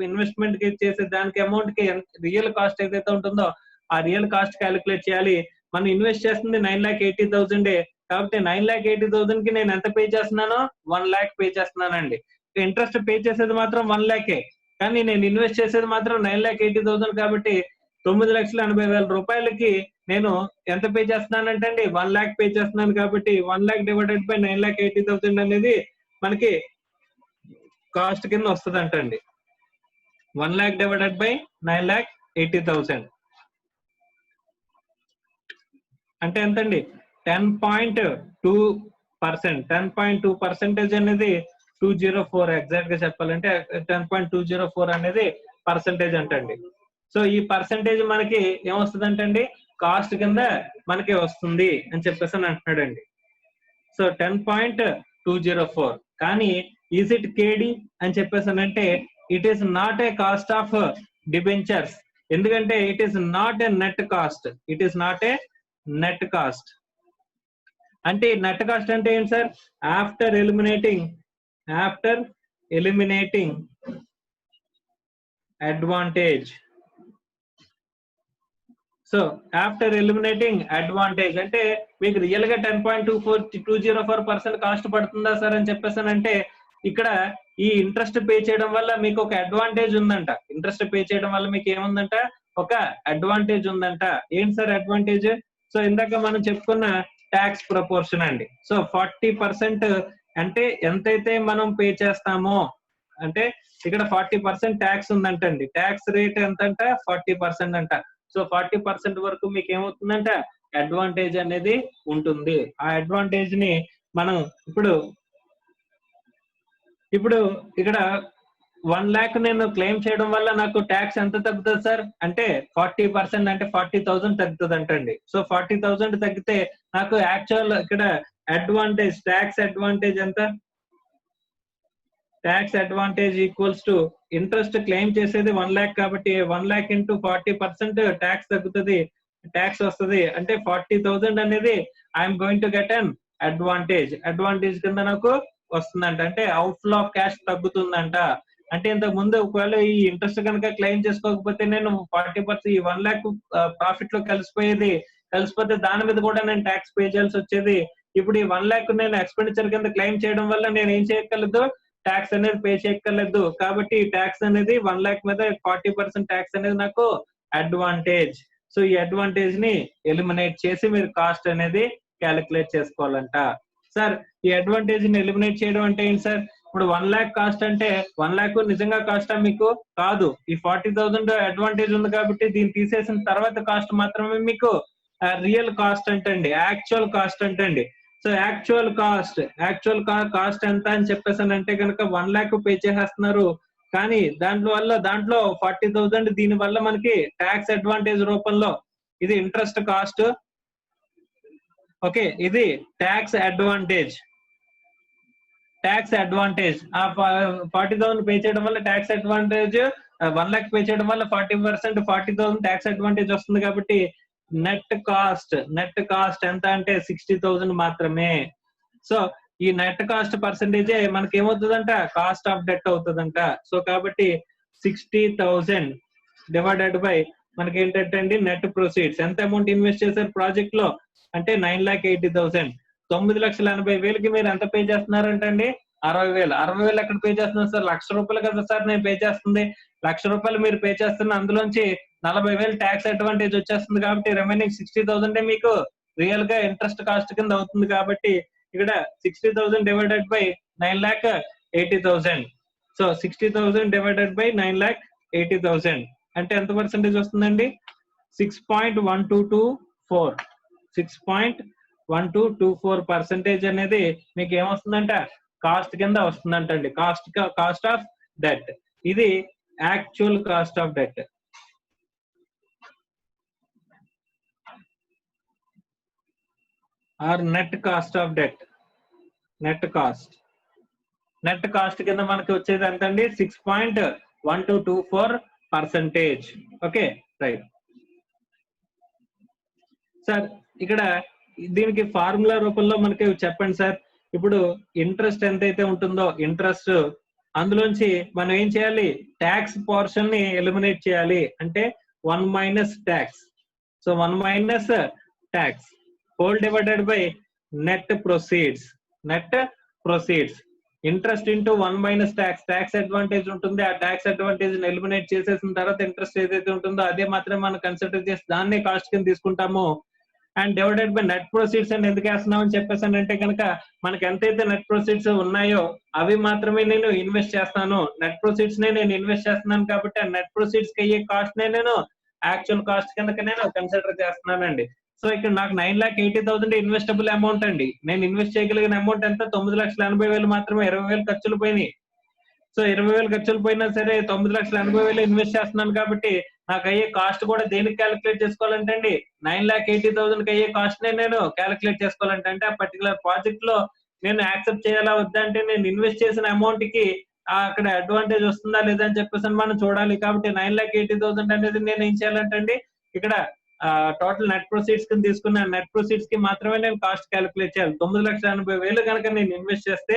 ఇన్వెస్ట్మెంట్ కి చేసే దానికి అమౌంట్ కి రియల్ కాస్ట్ ఏదైతే ఉంటుందో ఆ రియల్ కాస్ట్ క్యాలిక్యులేట్ చేయాలి. మనం ఇన్వెస్ట్ చేస్తుంది 9,80,000 కాబట్టి 9,80,000 కి నేను ఎంత పే చేస్తున్నానో 1 lakh పే చేస్తున్నానండి. ఇంట్రెస్ట్ పే చేసేది మాత్రం 1 lakh, కానీ నేను ఇన్వెస్ట్ చేసేది మాత్రం 9,80,000 కాబట్టి 9,80,000 రూపాయలకి నేను ఎంత పే చేస్తున్నానంటే అండి 1 lakh పే చేస్తున్నాను. కాబట్టి 1 lakh డివైడెడ్ బై 9,80,000 అనేది మనకి కాస్ట్ కింద వస్తుంది అంటండి. 1 lakh డివైడెడ్ బై 9,80,000 అంటే ఎంతండి? 10.2%. 10.2% అనేది 204 ఎగ్జాక్ట్ గా చెప్పాలంటే 10.204 అనేది పర్సెంటేజ్ అంటండి. సో ఈ పర్సెంటేజ్ మనకి ఏమొస్తుంది అంటండి, కాస్ట్ కింద మనకి వస్తుంది అని చెప్పేసి అని అంటున్నాడండి. సో 10.204 కానీ ఈజ్ ఇట్ కేడి అని చెప్పేసి అంటే it is not a cost of debentures. ఎందుకంటే it is not a net cost. It is not a net cost. అంటే నెట్ కాస్ట్ అంటే ఏంటి sir? After eliminating advantage. So after eliminating advantage అంటే మీకు రియల్ గా 10.204% కాస్ట్ పడుతుందా sir అని చెప్పేసానంటే ఇక్కడ ఈ ఇంట్రెస్ట్ పే చేయడం వల్ల మీకు ఒక అడ్వాంటేజ్ ఉందంట. ఇంట్రెస్ట్ పే చేయడం వల్ల మీకు ఏముందంట? ఒక అడ్వాంటేజ్ ఉందంట. ఏంటి సార్ అడ్వాంటేజ్? సో ఇందాక మనం చెప్పుకున్న ట్యాక్స్ ప్రపోర్షన్ అండి. సో 40% అంటే ఎంతైతే మనం పే చేస్తామో అంటే ఇక్కడ 40% ట్యాక్స్ ఉందంటండి. ట్యాక్స్ రేట్ ఎంతంట? 40% అంట. సో 40% వరకు మీకు ఏమవుతుందంట? అడ్వాంటేజ్ అనేది ఉంటుంది. ఆ అడ్వాంటేజ్ ని మనం ఇప్పుడు ఇప్పుడు ఇక్కడ 1 lakh నేను క్లెయిమ్ చేయడం వల్ల నాకు ట్యాక్స్ ఎంత తగ్గుతుంది సార్ అంటే 40% అంటే 40,000 తగ్గుతుంది అంటండి. సో 40,000 తగ్గితే నాకు యాక్చువల్ ఇక్కడ అడ్వాంటేజ్ ట్యాక్స్ అడ్వాంటేజ్ ఎంత? Tax advantage equals to interest claim చేసేది 1 lakh కాబట్టి 1 lakh ఇంటూ 40% ట్యాక్స్ తగ్గుతుంది, ట్యాక్స్ వస్తుంది అంటే 40,000 అనేది I'm going to get an advantage కింద నాకు వస్తుందంట. అంటే అవుట్ఫ్లో ఆఫ్ క్యాష్ తగ్గుతుందంట. అంటే ఇంతకు ముందు ఒకవేళ ఈ ఇంట్రెస్ట్ కనుక క్లెయిమ్ చేసుకోకపోతే నేను 40% ఈ 1 lakh ప్రాఫిట్ లో కలిసిపోతే దాని మీద కూడా నేను ట్యాక్స్ పే చేయాల్సి వచ్చేది. ఇప్పుడు ఈ 1 lakh నేను ఎక్స్పెండిచర్ కింద క్లెయిమ్ చేయడం వల్ల నేను ఏం చేయక్కర్లేదు, ట్యాక్స్ అనేది పే చేయక్కర్లేదు. కాబట్టి ఈ ట్యాక్స్ అనేది 1 lakh మీద 40% ట్యాక్స్ అనేది నాకు అడ్వాంటేజ్. సో ఈ అడ్వాంటేజ్ ని ఎలిమినేట్ చేసి మీరు కాస్ట్ అనేది క్యాలిక్యులేట్ చేసుకోవాలంట. సార్ ఈ అడ్వాంటేజ్ ని ఎలిమినేట్ చేయడం అంటే ఏంటి సార్? ఇప్పుడు 1 lakh కాస్ట్ అంటే 1 lakh నిజంగా కాస్టా మీకు కాదు. ఈ 40,000 అడ్వాంటేజ్ ఉంది కాబట్టి దీన్ని తీసేసిన తర్వాత కాస్ట్ మాత్రమే మీకు రియల్ కాస్ట్ అంటండి, యాక్చువల్ కాస్ట్ అంటండి. సో యాక్చువల్ కాస్ట్ ఎంత అని చెప్పేసానంటే కనుక 1 lakh పే చేసేస్తున్నారు. కానీ దాంట్లో 40,000 దీని వల్ల మనకి ట్యాక్స్ అడ్వాంటేజ్ రూపంలో ఇది ఇంట్రెస్ట్ కాస్ట్. ఓకే, ఇది ట్యాక్స్ అడ్వాంటేజ్. ఆ 40,000 పే చేయడం వల్ల ట్యాక్స్ అడ్వాంటేజ్ 1 lakh పే చేయడం వల్ల 40% 40,000 ట్యాక్స్ అడ్వాంటేజ్ వస్తుంది కాబట్టి నెట్ కాస్ట్ ఎంత అంటే 60,000 మాత్రమే. సో ఈ నెట్ కాస్ట్ పర్సెంటేజే మనకి ఏమవుతుందంట, కాస్ట్ ఆఫ్ డెట్ అవుతుందంట. సో కాబట్టి 60,000 డివైడెడ్ బై మనకి ఏంటంటే అండి నెట్ ప్రొసీడ్స్. ఎంత అమౌంట్ ఇన్వెస్ట్ చేశారు ప్రాజెక్ట్ లో అంటే 9,80,000. 9,80,000కి మీరు ఎంత పే చేస్తున్నారంటండి? 60,000. 60,000 ఎక్కడ పే చేస్తున్నారు సార్? ₹1,00,000 కదా సార్ నేను పే చేస్తుంది. ₹1,00,000 మీరు పే చేస్తున్న అందులోంచి 40,000 ట్యాక్స్ అడ్వాంటేజ్ వచ్చేస్తుంది కాబట్టి రిమైనింగ్ 60,000 మీకు రియల్ గా ఇంట్రెస్ట్ కాస్ట్ కింద అవుతుంది. కాబట్టి ఇక్కడ 60,000 divided by 9,80,000. So 60,000 divided by 9,80,000 అంటే ఎంత పర్సెంటేజ్ వస్తుందండి? 6.1224. 6.1224% అనేది మీకు ఏమొస్తుందంట, కాస్ట్ కింద వస్తుందంటండి. Cost of debt. ఇది actual cost of debt. Or net cost of debt. Net cost కింద మనకి వచ్చేది ఎంతండి? 6.1224%. Okay right sir. ఇక్కడ దీనికి ఫార్ములా రూపంలో మనకి చెప్పండి సార్. ఇప్పుడు ఇంట్రెస్ట్ ఎంతైతే ఉంటుందో ఇంట్రెస్ట్ అందులోంచి మనం ఏం చేయాలి, ట్యాక్స్ పోర్షన్ ని ఎలిమినేట్ చేయాలి. అంటే 1 minus tax. So 1 minus tax whole divided by net proceeds. Interest into 1 minus tax advantage ఉంటుంది. ఆ ట్యాక్స్ అడ్వాంటేజ్ ని ఎలిమినేట్ చేసేసిన తర్వాత ఇంట్రెస్ట్ ఏదైతే ఉంటుందో అదే మాత్రమే మనం కన్సిడర్ చేసి దాన్ని కాస్ట్ కింద తీసుకుంటాము. And divided by net proceeds అని ఎందుకు వేస్తున్నాం అని చెప్పేసానంటే కనుక మనకి ఎంతైతే నెట్ ప్రొసీడ్స్ ఉన్నాయో అవి మాత్రమే నేను ఇన్వెస్ట్ చేస్తాను. నెట్ ప్రొసీడ్స్ నే నేను ఇన్వెస్ట్ చేస్తున్నాను కాబట్టి ఆ నెట్ ప్రొసీడ్స్ కి అయ్యే కాస్ట్ నే నేను యాక్చువల్ కాస్ట్ కిందకి నేను కన్సిడర్ చేస్తున్నానండి. సో ఇక్కడ నాకు 9,80,000 ఇన్వెస్టబుల్ అమౌంట్ అండి. నేను ఇన్వెస్ట్ చేయగలిగిన అమౌంట్ ఎంత? 9,80,000 మాత్రమే. 20,000 ఖర్చులు పోయినాయి. సో 20,000 ఖర్చులు పోయినా సరే 9,80,000 ఇన్వెస్ట్ చేస్తున్నాను కాబట్టి నాకు అయ్యే కాస్ట్ కూడా దేనికి క్యాలిక్యులేట్ చేసుకోవాలంటే అండి 9,80,000 అయ్యే కాస్ట్ నే నేను క్యాలిక్యులేట్ చేసుకోవాలంటే అంటే ఆ పర్టికులర్ ప్రాజెక్ట్ లో నేను యాక్సెప్ట్ చేయాలా వద్దంటే నేను ఇన్వెస్ట్ చేసిన అమౌంట్ కి అక్కడ అడ్వాంటేజ్ వస్తుందా లేదా అని చెప్పేసి మనం చూడాలి. కాబట్టి 9,80,000 అనేది నేను ఏం చేయాలంటే అండి ఇక్కడ టోటల్ నెట్ ప్రొసీడ్స్ కింద తీసుకున్న నెట్ ప్రొసీడ్స్ కి మాత్రమే నేను కాస్ట్ క్యాలిక్యులేట్ చేయాలి. 9,80,000 కనుక నేను ఇన్వెస్ట్ చేస్తే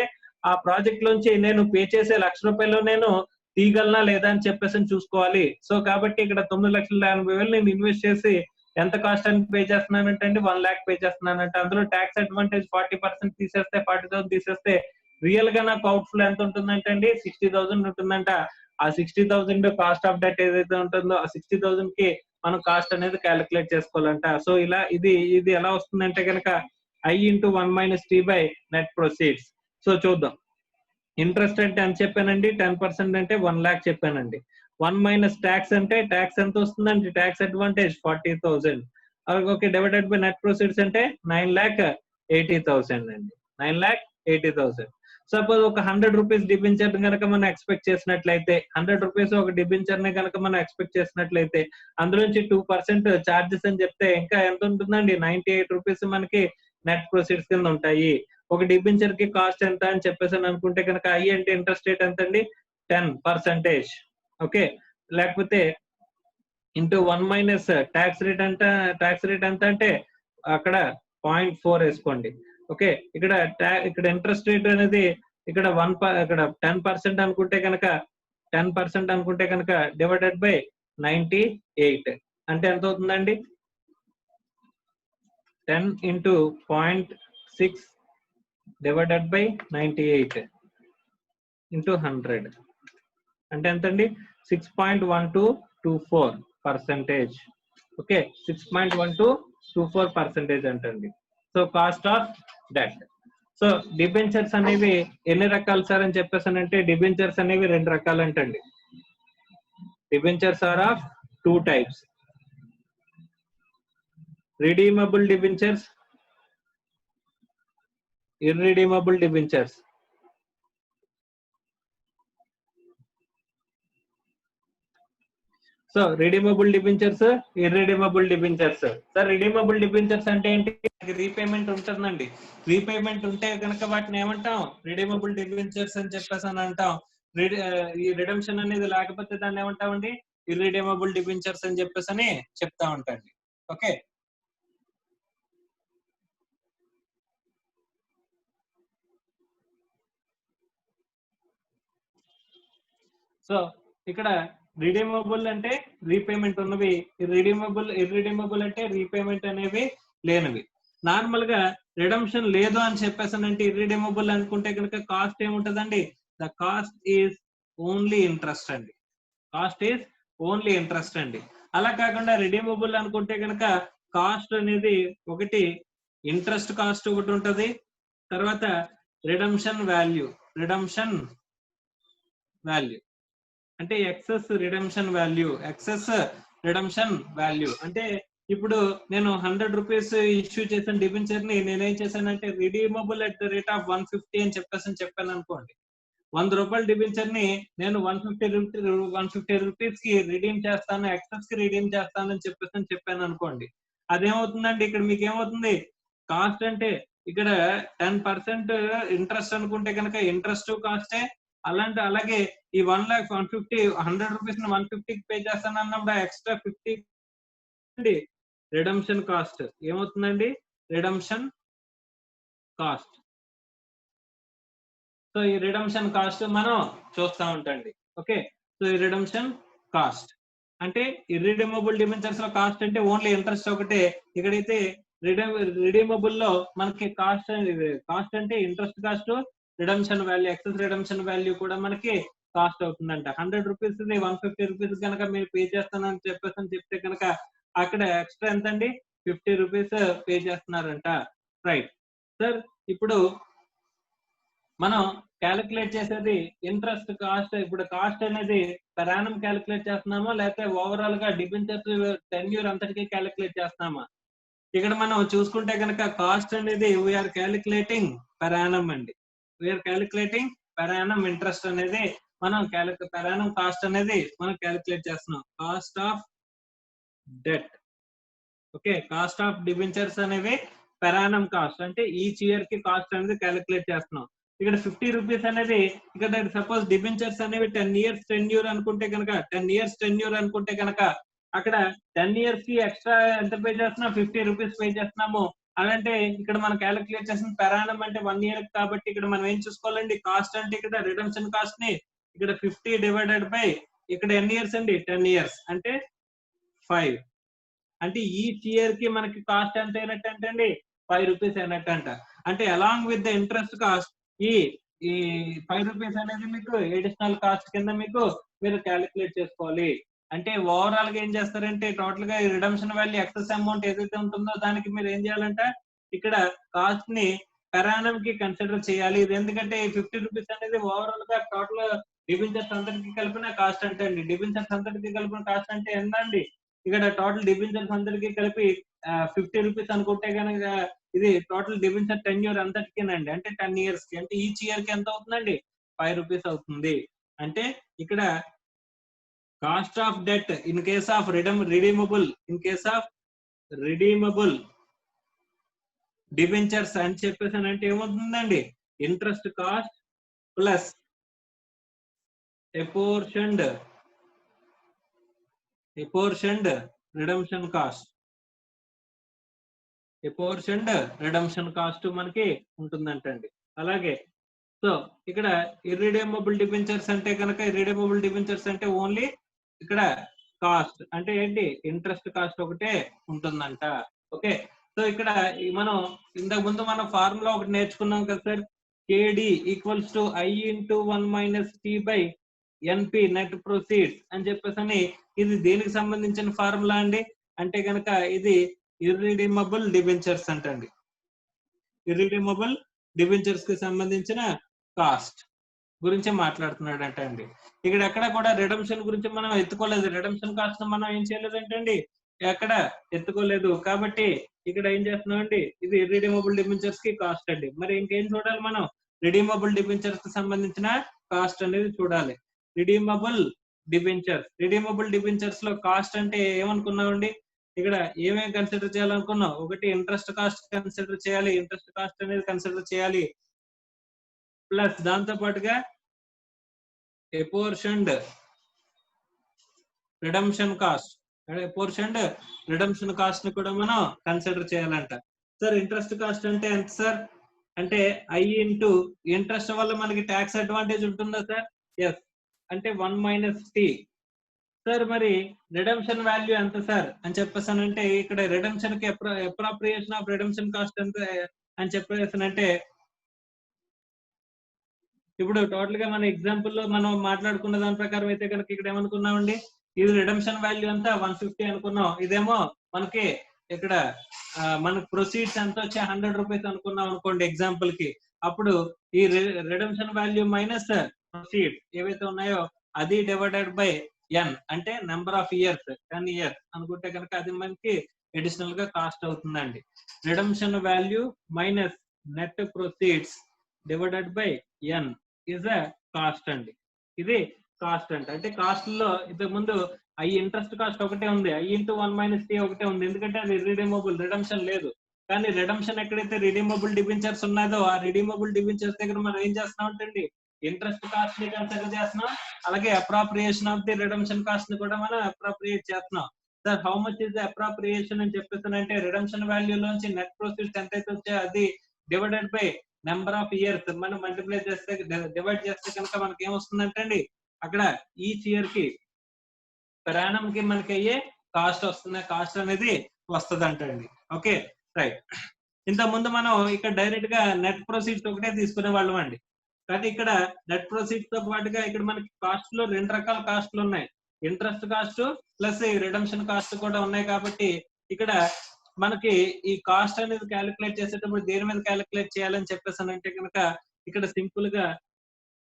ఆ ప్రాజెక్ట్ లోంచి నేను పే చేసే ₹1,00,000 నేను తీయగలనా లేదా అని చెప్పేసి చూసుకోవాలి. సో కాబట్టి ఇక్కడ 9,80,000 నేను ఇన్వెస్ట్ చేసి ఎంత కాస్ట్ అని పే చేస్తున్నానంటే అండి 1 lakh పే చేస్తున్నానంటే అందులో ట్యాక్స్ అడ్వాంటేజ్ 40% తీసేస్తే 40,000 తీసేస్తే రియల్ గా నాకు అవుట్ఫ్లో ఎంత ఉంటుందంటే అండి 60,000 ఉంటుందంట. ఆ 60,000 కాస్ట్ ఆఫ్ డెట్ ఏదైతే ఉంటుందో ఆ 60,000 కి మనం కాస్ట్ అనేది క్యాలిక్యులేట్ చేసుకోవాలంట. సో ఇలా ఇది ఎలా వస్తుందంటే కనుక I into 1 minus T by net proceeds. So చూద్దాం. ఇంట్రెస్ట్ అంటే ఎంత చెప్పానండి? 10% అంటే 1 lakh చెప్పానండి. 1 మైనస్ ట్యాక్స్ అంటే ట్యాక్స్ ఎంత వస్తుందండి? Tax advantage 40,000. Okay divided by net proceeds అంటే 9,80,000 అండి. 9,80,000. సపోజ్ ఒక 100 రూపీస్ డిబెంచర్ కనుక మనం ఎక్స్పెక్ట్ చేసినట్లయితే 100 రూపీస్ ఒక డిబెంచర్ ని కనుక మనం ఎక్స్పెక్ట్ చేసినట్లయితే అందులోంచి 2% చార్జెస్ అని చెప్తే ఇంకా ఎంత ఉంటుందండి? 98 రూపీస్ మనకి నెట్ ప్రొసీడ్స్ కింద ఉంటాయి. ఒక డిబెంచర్ కి కాస్ట్ ఎంత అని చెప్పేసి అనుకుంటే కనుక ఐ అంటే ఇంట్రెస్ట్ రేట్ ఎంత అండి? 10%. ఓకే, లేకపోతే ఇంటూ 1 మైనస్ ట్యాక్స్ రేట్ ఎంత అంటే అక్కడ 0.4 వేసుకోండి. ఓకే, ఇక్కడ ఇంట్రెస్ట్ రేట్ అనేది ఇక్కడ 10% అనుకుంటే కనుక డివైడెడ్ బై 98 అంటే ఎంత అవుతుందండి? 10 into 0.6 divided by 98 into 100 అంటే ఎంతండి? 6.1224%. ఓకే, 6.1224% అంటండి. So cost of debt. So debentures అనేవి ఎన్ని రకాలు సార్ అని చెప్పేసానంటే డిబెంచర్స్ అనేవి 2 రకాలు అంటండి. Debentures are of 2 types. Redeemable debentures, irredeemable debentures. So redeemable debentures, irredeemable debentures. Sir redeemable debentures అంటే ఏంటి? రీపేమెంట్ ఉంటుందండి. రీపేమెంట్ ఉంటే కనుక వాటిని ఏమంటాం? redeemable debentures అని చెప్పేసి అని అంటాం. ఈ రిడెంప్షన్ అనేది లేకపోతే దాన్ని ఏమంటామండి? irredeemable debentures అని చెప్పేసి అని చెప్తా ఉంటాండి. ఓకే, సో ఇక్కడ రిడీమబుల్ అంటే రీపేమెంట్ ఉన్నవి, ఇర్రిడీమబుల్ అంటే రీపేమెంట్ అనేవి లేనివి. నార్మల్ గా రిడమ్షన్ లేదు అని చెప్పేసానంటే ఇర్రిడీమబుల్ అనుకుంటే కనుక కాస్ట్ ఏముంటదండి? The cost is only interest అండి. కాస్ట్ ఈజ్ ఓన్లీ ఇంట్రెస్ట్ అండి. అలా కాకుండా రిడీమబుల్ అనుకుంటే కనుక కాస్ట్ అనేది ఒకటి ఇంట్రెస్ట్ కాస్ట్ ఒకటి ఉంటది, తర్వాత రిడమ్షన్ వాల్యూ అంటే ఎక్సెస్ రిడమ్షన్ వాల్యూ అంటే ఇప్పుడు నేను 100 రూపీస్ ఇష్యూ చేసిన డిబెంచర్ ని నేనేం చేశానంటే redeemable at the rate of 150 అని చెప్పాను అనుకోండి. 100 రూపాయల డిబెంచర్ ని నేను 150 రూపీస్ కి రిడీమ్ చేస్తాను, ఎక్సెస్ కి రిడీమ్ చేస్తాను అని చెప్పాను అనుకోండి. అదేమవుతుందండి? ఇక్కడ మీకు ఏమవుతుంది? కాస్ట్ అంటే ఇక్కడ 10% ఇంట్రెస్ట్ అనుకుంటే కనుక ఇంట్రెస్ట్ కాస్టే. అలాగే ఈ 1,50,000 100 రూపీస్ 150కి పే చేస్తాను అన్నప్పుడు ఎక్స్ట్రా 50 రిడమ్షన్ కాస్ట్ ఏమవుతుందండి? Redemption cost. సో ఈ రిడమ్షన్ కాస్ట్ మనం చూస్తా ఉంటాండి. ఓకే, సో ఈ రిడమ్షన్ కాస్ట్ అంటే ఇర్రిడీమబుల్ డిబెంచర్స్ లో కాస్ట్ అంటే ఓన్లీ ఇంట్రెస్ట్ ఒకటే. ఇక్కడైతే రిడీమబుల్ లో మనకి కాస్ట్ అంటే interest cost, redemption value, excess redemption value కూడా మనకి కాస్ట్ అవుతుందంట. 100 రూపీస్ 150 రూపీస్ కనుక మీరు పే చేస్తానని చెప్తే కనుక అక్కడ ఎక్స్ట్రా ఎంత అండి? 50 రూపీస్ పే చేస్తున్నారంట. రైట్ సార్, ఇప్పుడు మనం క్యాలిక్యులేట్ చేసేది ఇంట్రెస్ట్ కాస్ట్. ఇప్పుడు కాస్ట్ అనేది పర్ యానం క్యాలిక్యులేట్ చేస్తున్నామా లేకపోతే ఓవరాల్ గా డిబెంచర్స్ టెన్యూర్ అంతటికి క్యాలిక్యులేట్ చేస్తున్నామా? ఇక్కడ మనం చూసుకుంటే కనుక కాస్ట్ అనేది వీఆర్ క్యాలిక్యులేటింగ్ పర్ యానం అండి. We are calculating per annum interest అనేది మనం పర్ యానం కాస్ట్ అనేది మనం క్యాలిక్యులేట్ చేస్తున్నాం. Cost of debt. Okay, cost of debentures అనేవి పర్ యానం కాస్ట్ అంటే ఈచ్ ఇయర్ కి కాస్ట్ అనేది క్యాలిక్యులేట్ చేస్తున్నాం. ఇక్కడ 50 రూపీస్ అనేది ఇక్కడ సపోజ్ డిబెంచర్స్ అనేవి 10 years టెన్యూర్ అనుకుంటే కనుక 10 years టెన్యూర్ అనుకుంటే కనుక అక్కడ 10 years కి ఎక్స్ట్రా ఎంత పే చేస్తున్నాం? 50 రూపీస్ పే చేస్తున్నాము. అలాంటే ఇక్కడ మనం క్యాలిక్యులేట్ చేసిన పర్ యానం అంటే 1 year కాబట్టి ఇక్కడ మనం ఏం చూసుకోవాలండి? కాస్ట్ అంటే ఇక్కడ రిడమ్షన్ కాస్ట్ ని ఇక్కడ 50 డివైడెడ్ బై ఇక్కడ ఎన్ని ఇయర్స్ అండి? 10 years అంటే 5. అంటే ఈచ్ ఇయర్ కి మనకి కాస్ట్ ఎంత అయినట్టు అంటే అండి 5 రూపీస్ అయినట్టు అంట. అంటే along with the interest cost ఈ 5 రూపీస్ అనేది మీకు అడిషనల్ కాస్ట్ కింద మీరు క్యాలిక్యులేట్ చేసుకోవాలి. అంటే ఓవరాల్ గా ఏం చేస్తారంటే టోటల్ గా రిడమ్షన్ వాల్యూ ఎక్సెస్ అమౌంట్ ఏదైతే ఉంటుందో దానికి మీరు ఏం చేయాలంటే ఇక్కడ కాస్ట్ ని పర్ యానం కి కన్సిడర్ చేయాలి. ఇది ఎందుకంటే 50 రూపీస్ అనేది ఓవరాల్ గా టోటల్ డిబెంచర్స్ అందరికి కలిపిన కాస్ట్ అంటే అండి. డిబెంచర్స్ అందరికి కలిపిన కాస్ట్ అంటే ఎంత అండి? ఇక్కడ టోటల్ డిబెంచర్స్ అందరికి కలిపి 50 రూపీస్ అనుకుంటే కనుక ఇది టోటల్ డిబెంచర్ టెన్యూర్ అంతటికేనండి. అంటే 10 ఇయర్స్ కి. అంటే ఈచ్ ఇయర్ కి ఎంత అవుతుందండి? 5 రూపీస్ అవుతుంది. అంటే ఇక్కడ cost of debt in case of redeemable debentures అని చెప్పేసి అంటే ఏమవుతుందండి? Interest cost plus apportioned redemption cost మనకి ఉంటుందంటండి. అలాగే సో ఇక్కడ ఇర్రిడీమబుల్ డిబెంచర్స్ అంటే కనుక ఓన్లీ ఇక్కడ కాస్ట్ అంటే ఏంటి? ఇంట్రెస్ట్ కాస్ట్ ఒకటే ఉంటుందంట. ఓకే. సో ఇక్కడ మనం ఇంతకు ముందు మనం ఫార్ములా ఒకటి నేర్చుకున్నాం కదా sir. K D equals to I into 1 minus T by N P net proceeds అని చెప్పేసి ఇది దేనికి సంబంధించిన ఫార్ములా అండి? అంటే కనుక ఇది ఇర్రిడీమబుల్ డిబెంచర్స్ అంటండి. ఇర్రిడీమబుల్ డిబెంచర్స్ కి సంబంధించిన కాస్ట్ గురించి మాట్లాడుతున్నాడంట అండి. ఇక్కడ ఎక్కడ కూడా రిడమ్షన్ గురించి మనం ఎత్తుకోలేదు. రిడమ్షన్ కాస్ట్ మనం ఏం చేయలేదంటండి, ఎక్కడ ఎత్తుకోలేదు. కాబట్టి ఇక్కడ ఏం చేస్తున్నాం అండి, ఇది ఇర్రిడీమబుల్ డిబెంచర్స్ కి కాస్ట్ అండి. మరి ఇంకేం చూడాలి మనం? రిడీమబుల్ డిబెంచర్స్ కి సంబంధించిన కాస్ట్ అనేది చూడాలి. రిడీమబుల్ డిబెంచర్స్ లో కాస్ట్ అంటే ఏమనుకున్నామండి? ఇక్కడ ఏమేమి కన్సిడర్ చేయాలనుకున్నాం? ఒకటి ఇంట్రెస్ట్ కాస్ట్ కన్సిడర్ చేయాలి. ఇంట్రెస్ట్ కాస్ట్ అనేది కన్సిడర్ చేయాలి. ప్లస్ దాంతో పాటుగా apportioned రిడమ్షన్ కాస్ట్ ని కూడా మనం కన్సిడర్ చేయాలంట. సార్ ఇంట్రెస్ట్ కాస్ట్ అంటే ఎంత సార్? అంటే ఐ ఇంటూ ఇంట్రెస్ట్ వల్ల మనకి ట్యాక్స్ అడ్వాంటేజ్ ఉంటుందా సార్? ఎస్. అంటే 1 మైనస్ టీ. సార్ మరి రిడమ్షన్ వాల్యూ ఎంత సార్ అని చెప్పేసానంటే ఇక్కడ రిడమ్షన్ కి అప్రాప్రియేషన్ ఆఫ్ రిడమ్షన్ కాస్ట్ ఎంత అని చెప్పేసానంటే ఇప్పుడు టోటల్ గా మన ఎగ్జాంపుల్ లో మనం మాట్లాడుకున్న దాని ప్రకారం అయితే కనుక ఇక్కడ ఏమనుకున్నామండి, ఇది రిడమ్షన్ వాల్యూ అంతా 150 అనుకున్నాం. ఇదేమో మనకి ఇక్కడ మనకి ప్రొసీడ్స్ ఎంత వచ్చి 100 రూపీస్ అనుకున్నాం అనుకోండి ఎగ్జాంపుల్ కి. అప్పుడు ఈ రిడమ్షన్ వాల్యూ మైనస్ ప్రొసీడ్స్ ఏవైతే ఉన్నాయో అది డివైడెడ్ బై ఎన్ అంటే నెంబర్ ఆఫ్ ఇయర్స్ 10 ఇయర్స్ అనుకుంటే కనుక అది మనకి అడిషనల్ గా కాస్ట్ అవుతుందండి. Redemption value minus net proceeds divided by n is a cost అండి. ఇది కాస్ట్ అంటే కాస్ట్ లో ఇంతకు ముందు ఐ ఇంట్రెస్ట్ కాస్ట్ ఒకటే ఉంది, ఐ ఇంటూ 1 మైనస్ టీ ఒకటే ఉంది. ఎందుకంటే అది రిడీమబుల్, రిడమ్షన్ లేదు. కానీ రిడమ్షన్ ఎక్కడైతే రిడీమబుల్ డిబెంచర్స్ ఉన్నదో ఆ రిడీమబుల్ డిబెంచర్స్ దగ్గర మనం ఏం చేస్తున్నాం అంటే ఇంట్రెస్ట్ కాస్ట్ ని కన్సిడర్ చేస్తున్నాం. అలాగే appropriation of the redemption cost ని కూడా మనం అప్రాప్రియేట్ చేస్తున్నాం. Sir how much is the appropriation అని చెప్పేసానంటే రిడమ్షన్ వాల్యూ లోంచి నెట్ ప్రొసీడ్స్ ఎంతైతే వచ్చాయో అది divided by number of years మనం మల్టిప్లై చేస్తే డివైడ్ చేస్తే కనుక మనకి ఏమొస్తుందంటే అండి అక్కడ ఈచ్ ఇయర్ కి ప్రయాణం కి మనకి అయ్యే కాస్ట్ వస్తుంది. కాస్ట్ అనేది వస్తుంది అంటండి. Okay right. ఇంత ముందు మనం ఇక్కడ డైరెక్ట్ గా నెట్ ప్రొసీడ్స్ ఒకటే తీసుకునే వాళ్ళం అండి. కానీ ఇక్కడ నెట్ ప్రొసీడ్స్ తో పాటుగా ఇక్కడ మనకి కాస్ట్ లో 2 రకాల కాస్ట్లు ఉన్నాయి. Interest cost plus redemption cost కూడా ఉన్నాయి. కాబట్టి ఇక్కడ మనకి ఈ కాస్ట్ అనేది క్యాలిక్యులేట్ చేసేటప్పుడు దేని మీద క్యాలిక్యులేట్ చేయాలని చెప్పేసానంటే కనుక ఇక్కడ సింపుల్ గా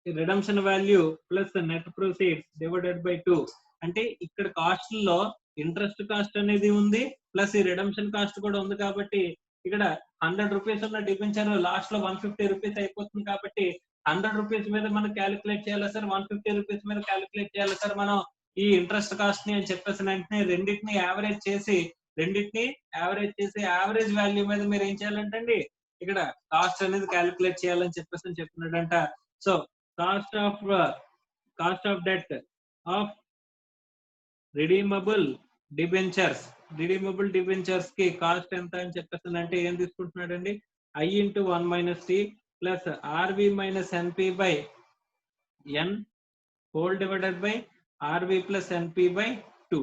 redemption value plus net proceeds divided by 2 అంటే ఇక్కడ కాస్ట్ లో ఇంట్రెస్ట్ కాస్ట్ అనేది ఉంది ప్లస్ ఈ రిడమ్షన్ కాస్ట్ కూడా ఉంది. కాబట్టి ఇక్కడ 100 రూపీస్ ఉన్న డిబెంచర్ లాస్ట్ లో 150 రూపీస్ అయిపోతుంది. కాబట్టి 100 రూపీస్ మీద మనం క్యాలిక్యులేట్ చేయాలి సార్, 150 రూపీస్ మీద క్యాలిక్యులేట్ చేయాలి సార్ మనం ఈ ఇంట్రెస్ట్ కాస్ట్ ని అని చెప్పేసి వెంటనే రెండింటిని యావరేజ్ చేసి యావరేజ్ వాల్యూ మీద మీరు ఏం చేయాలంటండి ఇక్కడ కాస్ట్ అనేది క్యాలిక్యులేట్ చేయాలని చెప్పేసి చెప్తున్నాడంట. So cost of debt of redeemable debentures కి కాస్ట్ ఎంత అని చెప్పేసి అంటే ఏం తీసుకుంటున్నాడండి, I into 1 minus T plus R V minus N P by N whole divided by R V plus N P by 2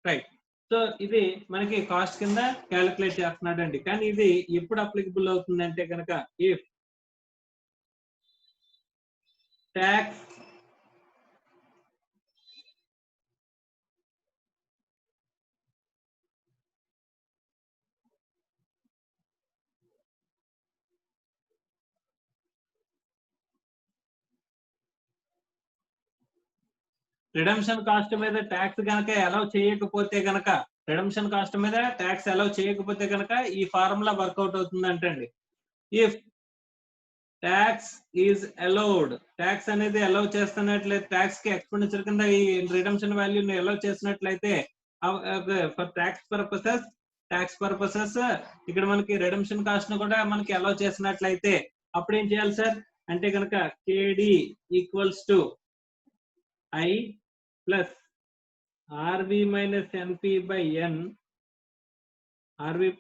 right. So ఇది మనకి కాస్ట్ కింద క్యాలిక్యులేట్ చేస్తున్నాడండి. కానీ ఇది ఎప్పుడు అప్లికబుల్ అవుతుంది అంటే కనుక ఇఫ్ ట్యాక్స్ రిడమ్షన్ కాస్ట్ మీద ట్యాక్స్ గనక అలౌ చేయకపోతే గనక, రిడమ్షన్ కాస్ట్ మీద ట్యాక్స్ అలౌ చేయకపోతే గనక ఈ ఫార్ములా వర్కౌట్ అవుతుంది అంటండి. If tax is allowed, tax అనేది అలౌ చేస్తున్నట్లయితే, ట్యాక్స్ కి ఎక్స్పెండిచర్ కింద ఈ రిడమ్షన్ వాల్యూని అలౌ చేసినట్లయితే ఫర్ ట్యాక్స్ పర్పసెస్ ఇక్కడ మనకి రిడమ్షన్ కాస్ట్ ను కూడా మనకి అలౌ చేసినట్లయితే అప్పుడు ఏం చేయాలి సార్ అంటే కనుక K D equals to I plus R V minus N P by N, R V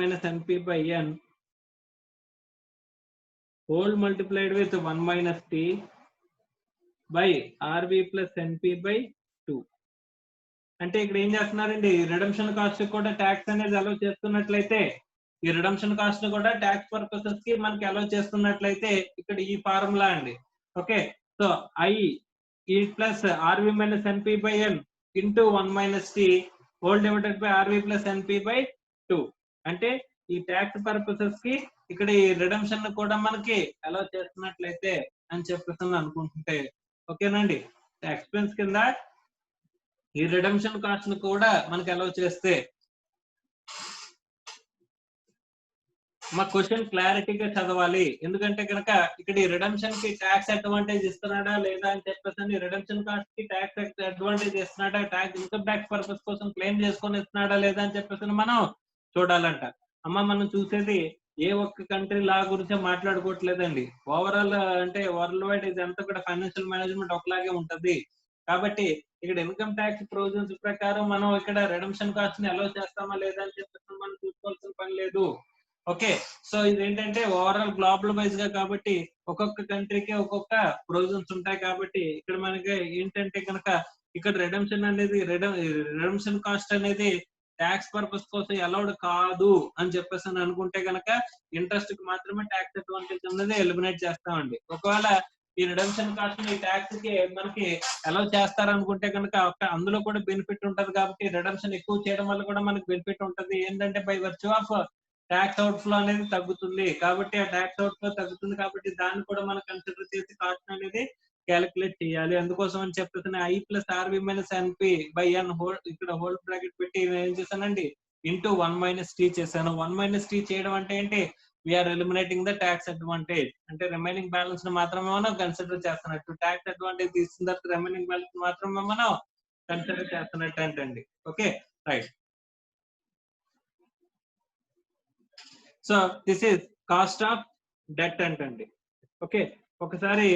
minus N P by N whole multiplied with 1 minus t by rv plus np by 2. అంటే ఇక్కడ ఏం చేస్తున్నారండి, రిడమ్షన్ కాస్ట్ కూడా ట్యాక్స్ అనేది అలౌ చేస్తున్నట్లయితే, ఈ రిడమ్షన్ కాస్ట్ కూడా tax purposes కి మనకి అలౌ చేస్తున్నట్లయితే ఇక్కడ ఈ ఫార్ములా అండి. ఓకే, సో ఐ ఈ plus R V minus N P by N into 1 minus T whole divided by R V plus N P by 2. అంటే ఈ ట్యాక్స్ పర్పసెస్ కి ఇక్కడ ఈ రిడమ్షన్ కూడా మనకి అలౌ చేస్తున్నట్లయితే అని చెప్పేసి అనుకుంటుంటే ఓకేనండి. ఎక్స్పెన్స్ కింద ఈ రిడమ్షన్ కాస్ట్ ను కూడా మనకి అలౌ చేస్తే మా క్వశ్చన్ క్లారిటీగా చదవాలి. ఎందుకంటే కనుక ఇక్కడ ఈ రిడమ్షన్ కి ట్యాక్స్ అడ్వాంటేజ్ ఇస్తున్నాడా లేదా అని చెప్పేసి, రిడమ్షన్ కాస్ట్ కి ట్యాక్స్ అడ్వాంటేజ్ ఇస్తున్నాడా, ట్యాక్స్ ఇన్కమ్ ట్యాక్స్ పర్పస్ కోసం క్లెయిమ్ చేసుకొని ఇస్తున్నాడా లేదా అని చెప్పేసి మనం చూడాలంట. అమ్మ మనం చూసేది ఏ ఒక్క కంట్రీ లా గురించి మాట్లాడుకోవట్లేదండి. ఓవరాల్ అంటే వరల్డ్ వైడ్ ఇది అంతా కూడా ఫైనాన్షియల్ మేనేజ్మెంట్ ఒకలాగే ఉంటది. కాబట్టి ఇక్కడ ఇన్కమ్ ట్యాక్స్ ప్రొవిజన్స్ ప్రకారం మనం ఇక్కడ రిడమ్షన్ కాస్ట్ ని అలౌ చేస్తామా లేదా అని చెప్పేసి మనం చూసుకోవాల్సిన పని లేదు. ఓకే, సో ఇది ఏంటంటే ఓవరాల్ గ్లోబల్ వైజ్ గా కాబట్టి ఒక్కొక్క కంట్రీకి ఒక్కొక్క ప్రొవిజన్స్ ఉంటాయి. కాబట్టి ఇక్కడ మనకి ఏంటంటే కనుక ఇక్కడ రిడమ్షన్ కాస్ట్ అనేది ట్యాక్స్ పర్పస్ కోసం అలౌడ్ కాదు అని చెప్పేసి అని అనుకుంటే కనుక ఇంట్రెస్ట్ కి మాత్రమే ట్యాక్స్ అడ్వాంటేజ్ అనేది ఎలిమినేట్ చేస్తామండి. ఒకవేళ ఈ రిడమ్షన్ కాస్ట్ ని ట్యాక్స్ కి మనకి అలౌ చేస్తారనుకుంటే కనుక అందులో కూడా బెనిఫిట్ ఉంటది. కాబట్టి రిడమ్షన్ ఎక్కువ చేయడం వల్ల కూడా మనకి బెనిఫిట్ ఉంటది. ఏంటంటే by virtue of tax out flow అనేది తగ్గుతుంది. కాబట్టి ఆ ట్యాక్స్ అవుట్ ఫ్లో తగ్గుతుంది కాబట్టి దాన్ని కూడా మనం కన్సిడర్ చేసి కాస్ట్ అనేది క్యాలిక్యులేట్ చేయాలి. అందుకోసం అని చెప్పేసి I plus R V minus N P by N ఇక్కడ హోల్ బ్రాకెట్ పెట్టి ఏం చేశానండి, ఇంటూ 1 మైనస్ టీ చేశాను. 1 మైనస్ టీ చేయడం అంటే ఏంటి, we are eliminating the tax advantage. అంటే రిమైనింగ్ బ్యాలెన్స్ ను మాత్రమే మనం కన్సిడర్ చేస్తున్నట్టు, ట్యాక్స్ అడ్వాంటేజ్ తీసుకున్న తర్వాత రిమైనింగ్ బ్యాలెన్స్ మాత్రమే మనం కన్సిడర్ చేస్తున్నట్టు అంటండి. Okay right. So this is cost of debt అంటండి. ఓకే, ఒకసారి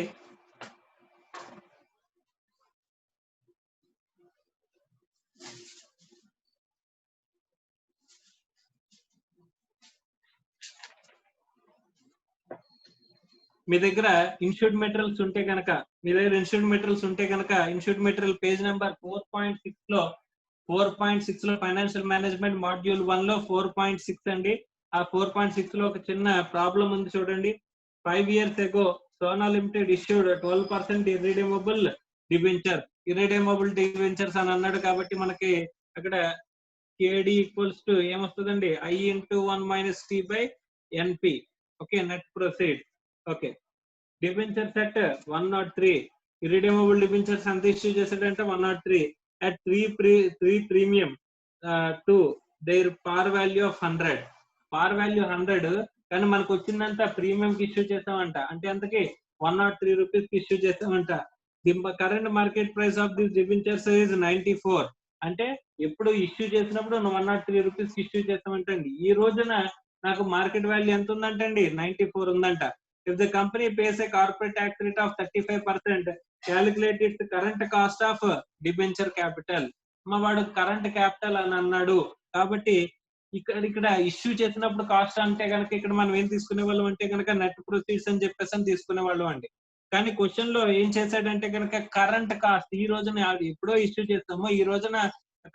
మీ దగ్గర ఇన్స్టిట్యూట్ మెటీరియల్స్ ఉంటే కనుక, ఇన్స్టిట్యూట్ మెటీరియల్ పేజ్ నెంబర్ 4.6 లో ఫైనాన్షియల్ మేనేజ్మెంట్ మాడ్యూల్ 1 లో 4.6 అండి. ఆ 4.6 లో ఒక చిన్న ప్రాబ్లం ఉంది చూడండి. 5 years ago Sona limited issued 12% irredeemable debentures అని అన్నాడు. కాబట్టి మనకి అక్కడ కేడి ఈక్వల్స్ టు ఏమొస్తుందండి, I into 1 minus T by N P. Okay, net proceed. Okay, debenture set 103, irredeemable debentures ఎంత ఇష్యూ చేశాడంటే 103 at 3 premium to their par value of 100. par value 100 కానీ మనకు వచ్చిందంట ప్రీమియం కి ఇష్యూ చేసామంట. అంటే అంతకి 103 రూపీస్ కి ఇష్యూ చేసామంట. The current market price of this debentures is 94. అంటే ఎప్పుడు ఇష్యూ చేసినప్పుడు 103 రూపీస్ కి ఇష్యూ చేసామంటండి. ఈ రోజున నాకు మార్కెట్ వాల్యూ ఎంత ఉందంటండి, 94 ఉందంట. If the company pays a corporate tax rate of 35%, calculate its current cost of debenture capital. వాడు కరెంట్ క్యాపిటల్ అని అన్నాడు. కాబట్టి ఇక్కడ ఇష్యూ చేసినప్పుడు కాస్ట్ అంటే కనుక ఇక్కడ మనం ఏం తీసుకునే వాళ్ళం అంటే కనుక నెట్ ప్రొసీడ్స్ అని చెప్పేసి తీసుకునే వాళ్ళం అండి. కానీ క్వశ్చన్ లో ఏం చేశాడంటే కనుక కరెంట్ కాస్ట్, ఈ రోజున ఎప్పుడో ఇష్యూ చేస్తామో ఈ రోజున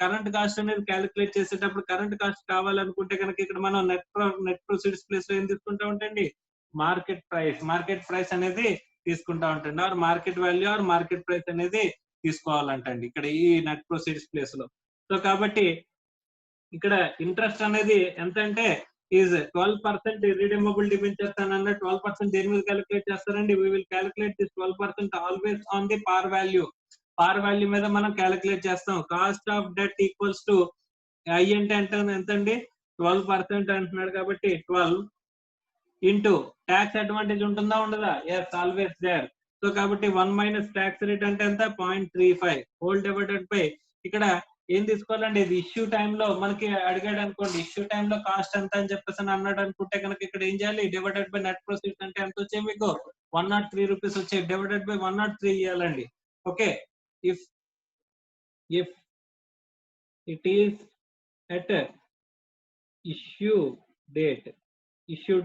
కరెంట్ కాస్ట్ అనేది క్యాలిక్యులేట్ చేసేటప్పుడు కరెంట్ కాస్ట్ కావాలనుకుంటే కనుక ఇక్కడ మనం నెట్ ప్రొసీడ్స్ ప్లేస్ లో ఏం తీసుకుంటా ఉంటండి, మార్కెట్ ప్రైస్ అనేది తీసుకుంటా ఉంటుంది. Or market value or market price అనేది తీసుకోవాలంటండి ఇక్కడ ఈ నెట్ ప్రొసీడ్స్ ప్లేస్ లో. సో కాబట్టి ఇక్కడ ఇంట్రెస్ట్ అనేది ఎంత అంటే ఈజ్ 12% irredeemable debentures అని అన్న 12% దేని మీద క్యాలిక్యులేట్ చేస్తారండి? we will calculate this 12% always on the par value. par value మీద మనం క్యాలిక్యులేట్ చేస్తాం. Cost of debt equals to I అంటే ఎంతండి? 12% అంటున్నాడు కాబట్టి 12 ఇంటూ ట్యాక్స్ అడ్వాంటేజ్ ఉంటుందా ఉండదా? Yes, always there. సో కాబట్టి 1 మైనస్ ట్యాక్స్ రేట్ అంటే ఎంత? 0.35 హోల్ డివైడెడ్ బై ఇక్కడ ఏం తీసుకోవాలండి? ఇది ఇష్యూ టైంలో మనకి అడిగాడు అనుకోండి, ఇష్యూ టైంలో కాస్ట్ ఎంత అని చెప్పేసి అన్నాడు అనుకుంటే కనుక ఇక్కడ ఏం చేయాలి? డివైడెడ్ బై నెట్ ప్రొసీడ్స్ అంటే ఎంత వచ్చాయి మీకు? 103 రూపీస్ వచ్చాయి. డివైడెడ్ బై 103 ఇవ్వాలండి. Okay, if it is at issue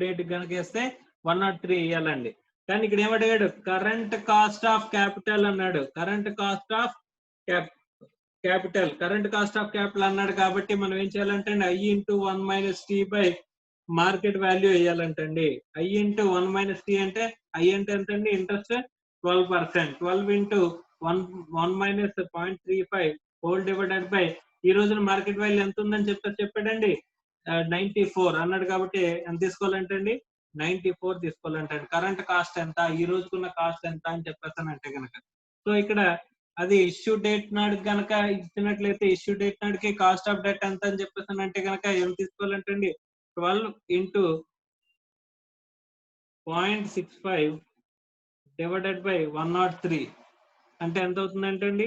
date కనుక వేస్తే 103 ఇవ్వాలండి. కానీ ఇక్కడ ఏమడిగాడు? కరెంట్ కాస్ట్ ఆఫ్ క్యాపిటల్ అన్నాడు. కరెంట్ కాస్ట్ ఆఫ్ క్యాపిటల్ అన్నాడు కాబట్టి మనం ఏం చేయాలంటే I into 1 minus T by market value వేయాలంటండి. ఐ ఇంటూ 1 మైనస్ టీ అంటే ఐ అంటే ఎంతండి? Interest 12%. 12 into 1 minus 0.35 whole divided by ఈ రోజున మార్కెట్ వాల్యూ ఎంత ఉందని చెప్పాడండి? 94 అన్నాడు కాబట్టి ఎంత తీసుకోవాలంటండి? 94 తీసుకోవాలంటండి. కరెంట్ కాస్ట్ ఎంత, ఈ రోజుకున్న కాస్ట్ ఎంత అని చెప్పేస్తానంటే కనుక. సో ఇక్కడ అది ఇష్యూ డేట్ నాడు కనుక ఇచ్చినట్లయితే ఇష్యూ డేట్ నాడుకి కాస్ట్ ఆఫ్ డెట్ ఎంత అని చెప్పేసానంటే కనుక ఏం తీసుకోవాలంటండి? 12 ఇంటూ 0.65 డివైడెడ్ బై 103 అంటే ఎంత అవుతుందంటండి?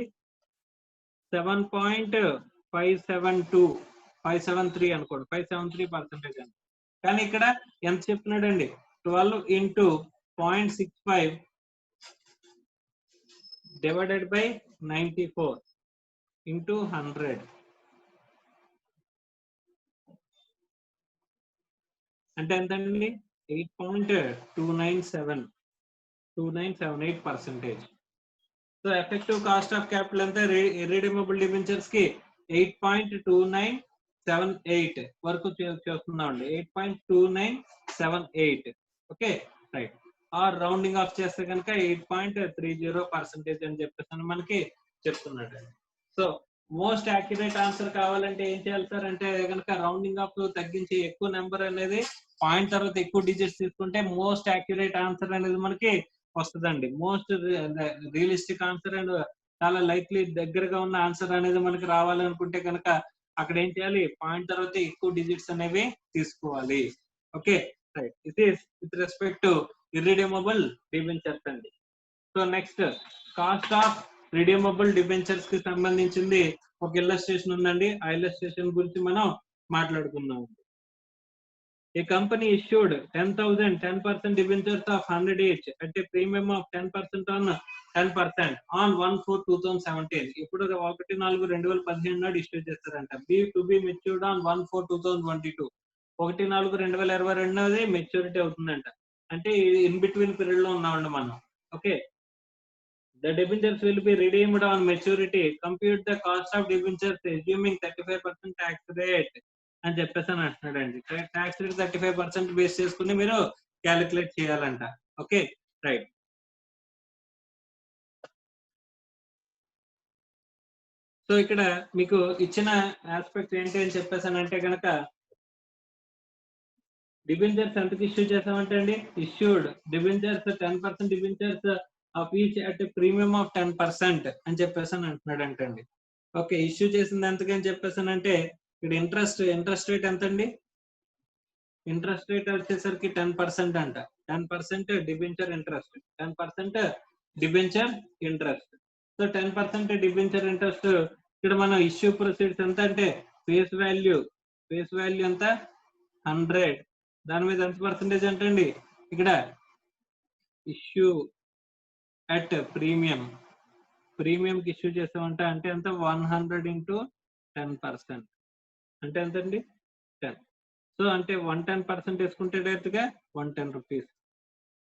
7.573 అనుకోండి. 573% అండి. కానీ ఇక్కడ ఎంత చెప్తున్నాడండి? 12 ఇంటూ 0.65 డివైడెడ్ బై 94 ఇంటూ 100 అంటే ఎంతండి? 8.2978%. So effective cost of capital ఎంత? ఇర్రిడీమబుల్ డిబెంచర్స్ కి 8.2978 వరకు చేస్తున్నామండి. 8.2978. Okay, right. Or rounding off చేస్తే కనుక 8.30% అని చెప్పేసి మనకి చెప్తున్నాడు. సో మోస్ట్ యాక్యురేట్ ఆన్సర్ కావాలంటే ఏం చేయాలి సార్ అంటే కనుక రౌండింగ్ ఆఫ్ తగ్గించి ఎక్కువ నెంబర్ అనేది పాయింట్ తర్వాత ఎక్కువ డిజిట్స్ తీసుకుంటే మోస్ట్ యాక్యురేట్ ఆన్సర్ అనేది మనకి వస్తుందండి. మోస్ట్ రియలిస్టిక్ ఆన్సర్ అండ్ చాలా లైక్లీ దగ్గరగా ఉన్న ఆన్సర్ అనేది మనకి రావాలనుకుంటే కనుక అక్కడ ఏం చేయాలి? పాయింట్ తర్వాత ఎక్కువ డిజిట్స్ అనేవి తీసుకోవాలి. Okay, right. It is with respect to irredeemable debentures అండి. So next cost of redeemable debentures కి సంబంధించింది ఒక ఇల్లస్ట్రేషన్ ఉందండి. ఆ ఇల్లస్ట్రేషన్ గురించి మనం మాట్లాడుకుందాం. A company issued 10% debentures of 100 each at a premium of 10% on 10% on 1/4/2017. ఇప్పుడు 1/4/2017 నాడు ఇష్యూ చేస్తారంట. To be matured on 1/4/2022. 1/4/2022 maturity అవుతుందంట. అంటే ఇన్ బిట్వీన్ పీరియడ్ లో ఉన్నామండి మనం. Okay, the debentures will be redeemed on maturity. Compute the cost of debentures assuming 35% tax rate అని చెప్పేసి అని అంటున్నాడండి. ట్యాక్స్ రేట్ 35% బేస్ చేసుకుని మీరు క్యాలిక్యులేట్ చేయాలంట. Okay, right. సో ఇక్కడ మీకు ఇచ్చిన ఆస్పెక్ట్ ఏంటి అని చెప్పేసానంటే కనుక డిబెంచర్స్ ఎంతకి ఇష్యూ చేసామంటే అండి? Issued debentures 10% debentures of each at premium of 10% అని చెప్పేసి అని అంటున్నాడు అంటండి. ఓకే, ఇష్యూ చేసింది ఎంతకని చెప్పేసానంటే ఇక్కడ ఇంట్రెస్ట్ రేట్ ఎంత అండి? ఇంట్రెస్ట్ రేట్ వచ్చేసరికి 10% అంట. 10% debenture interest, 10% debenture interest. So 10% debenture interest ఇక్కడ మనం ఇష్యూ ప్రొసీడ్స్ ఎంత అంటే ఫేస్ వాల్యూ ఎంత 100, దాని మీద ఎంత పర్సెంటేజ్ అంటండి? ఇక్కడ ఇష్యూ అట్ ప్రీమియం కి ఇష్యూ చేసామంటే అంటే ఎంత? 100 ఇంటూ 10% అంటే ఎంతండి? 10. సో అంటే 110% వేసుకుంటే డైరెక్ట్ గా 110 రూపీస్.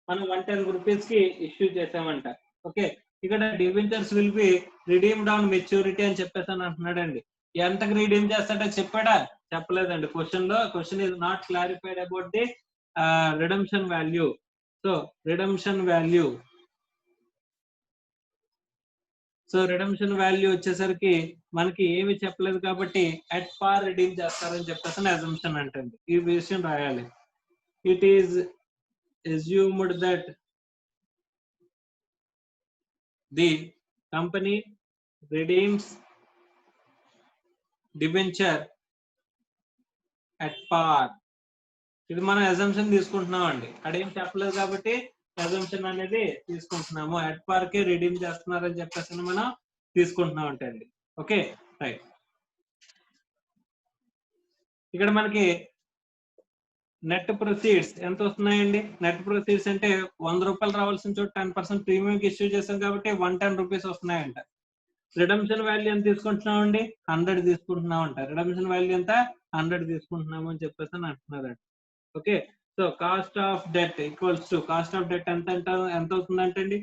మనం 110 రూపీస్ కి ఇష్యూ చేసామంట. ఓకే, ఇక్కడ debentures will be redeemed on maturity అని చెప్పేసి అని అంటున్నాడండి. ఎంతకు రిడీమ్ చేస్తాడో చెప్పాడా? చెప్పలేదండి. Question is not clarified about the redemption value. So redemption value so redemption value వచ్చేసరికి మనకి ఏమి చెప్పలేదు కాబట్టి అట్ పార్ రిడీమ్ చేస్తారని చెప్పేసి అజంప్షన్ అంటండి. ఈ విషయం రాయాలి. It is assumed that the company redeems debenture at par. ఇది మనం అజంప్షన్ తీసుకుంటున్నాం అండి. అదేం చెప్పలేదు కాబట్టి అజంప్షన్ అనేది తీసుకుంటున్నాము. అట్ పార్ కే రిడీమ్ చేస్తున్నారని చెప్పేసి మనం తీసుకుంటున్నాం అంటే అండి. Okay right. ఇక్కడ మనకి నెట్ ప్రొసీడ్స్ ఎంత వస్తున్నాయండి? నెట్ ప్రొసీడ్స్ అంటే 100 రూపాయలు రావాల్సిన చోట 10% ప్రీమియం ఇష్యూ చేసాం కాబట్టి 110 రూపీస్ వస్తున్నాయంట. రిడమ్షన్ వాల్యూ ఎంత తీసుకుంటున్నాం అండి? 100 తీసుకుంటున్నాం అంట. రిడమ్షన్ వాల్యూ ఎంత? 100 తీసుకుంటున్నాము అని చెప్పేసి అని అంటున్నారంట. Okay, so cost of debt equals to cost of debt ఎంత అవుతుందంటే అండి?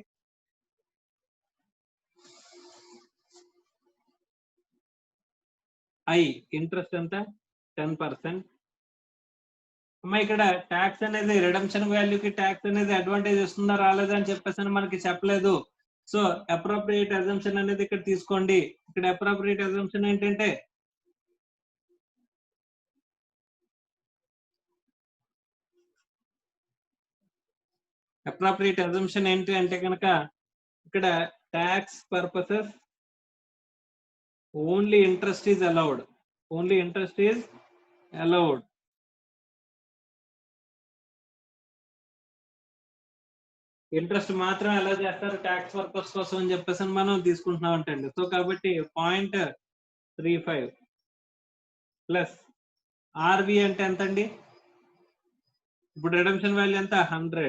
ఐ ఇంట్రెస్ట్ ఎంత? 10%. అమ్మా ఇక్కడ ట్యాక్స్ అనేది రిడమ్షన్ వాల్యూకి ట్యాక్స్ అనేది అడ్వాంటేజ్ వస్తుందా రాలేదా అని చెప్పేసి మనకి చెప్పలేదు. సో అప్రోప్రియేట్ అజంప్షన్ అనేది ఇక్కడ తీసుకోండి. ఇక్కడ అప్రోప్రియేట్ అజంప్షన్ ఏంటంటే అప్రోప్రియేట్ అజంప్షన్ ఏంటి అంటే కనుక ఇక్కడ tax purposes only interest is allowed. Only interest is allowed. Interest మాత్రం ఎలా చేస్తారు ట్యాక్స్ పర్పస్ కోసం అని చెప్పేసి మనం తీసుకుంటున్నాం అంటండి. సో కాబట్టి 0.35 ప్లస్ ఆర్వి అంటే ఎంత అండి? ఇప్పుడు రిడమ్షన్ వాల్యూ ఎంత? 100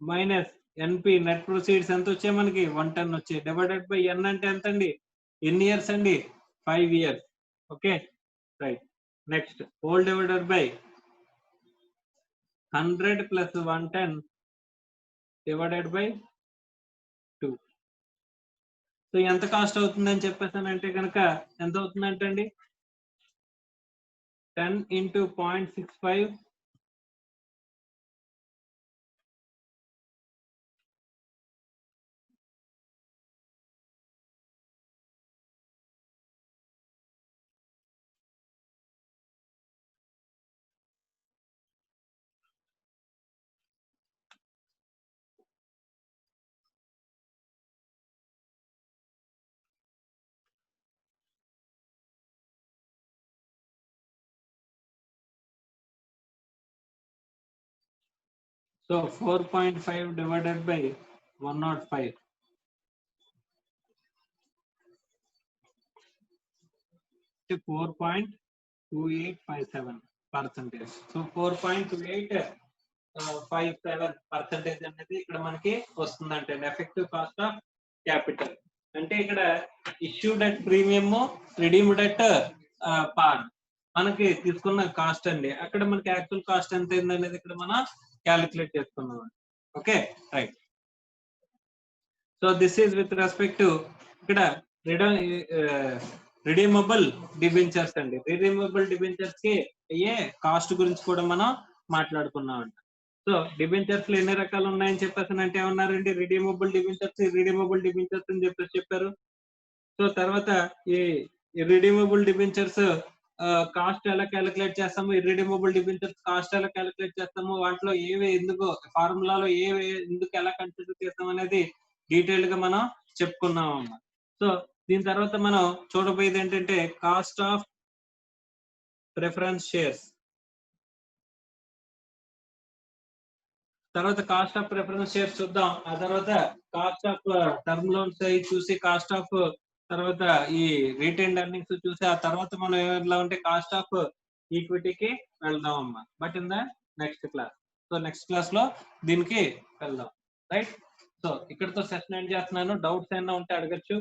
మైనస్ ఎన్పి నెట్ ప్రొసీడ్స్ ఎంత వచ్చాయి మనకి? 110 వచ్చాయి. డివైడెడ్ బై ఎన్ అంటే ఎంత అండి? ఎన్ని ఇయర్స్ అండి? 5 years. Okay right. Next whole divided by 100 plus 110 divided by 2. So ఎంత కాస్ట్ అవుతుందని చెప్పేసానంటే కనుక ఎంత అవుతుందంటే అండి 10 into 0.65 So 4.5 divided by 105. So 4.2857%. So 4.2857% అనేది ఇక్కడ మనకి వస్తుందంటే ఎఫెక్టివ్ కాస్ట్ ఆఫ్ క్యాపిటల్. అంటే ఇక్కడ issued at premium, redeemed at పార్ మనకి తీసుకున్న కాస్ట్ అండి. అక్కడ మనకి యాక్చువల్ కాస్ట్ ఎంత అయింది అనేది ఇక్కడ మనం క్యాలిక్యులేట్ చేసుకున్నాం. Okay right. So this is with respect to ఇక్కడ రిడీమబుల్ డిబెంచర్స్ అండి. రిడీమబుల్ డిబెంచర్స్ కి అయ్యే కాస్ట్ గురించి కూడా మనం మాట్లాడుకున్నాం అంట. సో డిబెంచర్స్ లో ఎన్ని రకాలు ఉన్నాయని చెప్పేసి అంటే ఏమన్నారండి? రిడీమబుల్ డిబెంచర్స్ అని చెప్పేసి చెప్పారు. సో తర్వాత ఈ రిడీమబుల్ డిబెంచర్స్ కాస్ట్ ఎలా క్యాలిక్యులేట్ చేస్తాము, ఇర్రిడీమబుల్ డిబెంచర్స్ కాస్ట్ ఎలా క్యాలిక్యులేట్ చేస్తాము, వాటిలో ఏవి ఎందుకు ఫార్ములాలో ఏవి ఎందుకు ఎలా కన్సిడర్ చేస్తాం అనేది డీటెయిల్ గా మనం చెప్పుకున్నాం అన్నమాట. సో దీని తర్వాత మనం చూడబోయేది ఏంటంటే కాస్ట్ ఆఫ్ ప్రిఫరెన్స్ షేర్స్. తర్వాత కాస్ట్ ఆఫ్ ప్రిఫరెన్స్ షేర్స్ చూద్దాం. ఆ తర్వాత కాస్ట్ ఆఫ్ టర్మ్ లోన్స్ చూసి కాస్ట్ ఆఫ్ తర్వాత ఈ రిటైన్డ్ ఎర్నింగ్స్ చూసి ఆ తర్వాత మనం ఎలా ఉంటే కాస్ట్ ఆఫ్ ఈక్విటీకి వెళ్దాం అమ్మా. But in the next class. So next class లో దీనికి వెళ్దాం. రైట్. సో ఇక్కడతో సెషన్ ఎండ్ చేస్తున్నాను. డౌట్స్ ఏమైనా ఉంటే అడగచ్చు.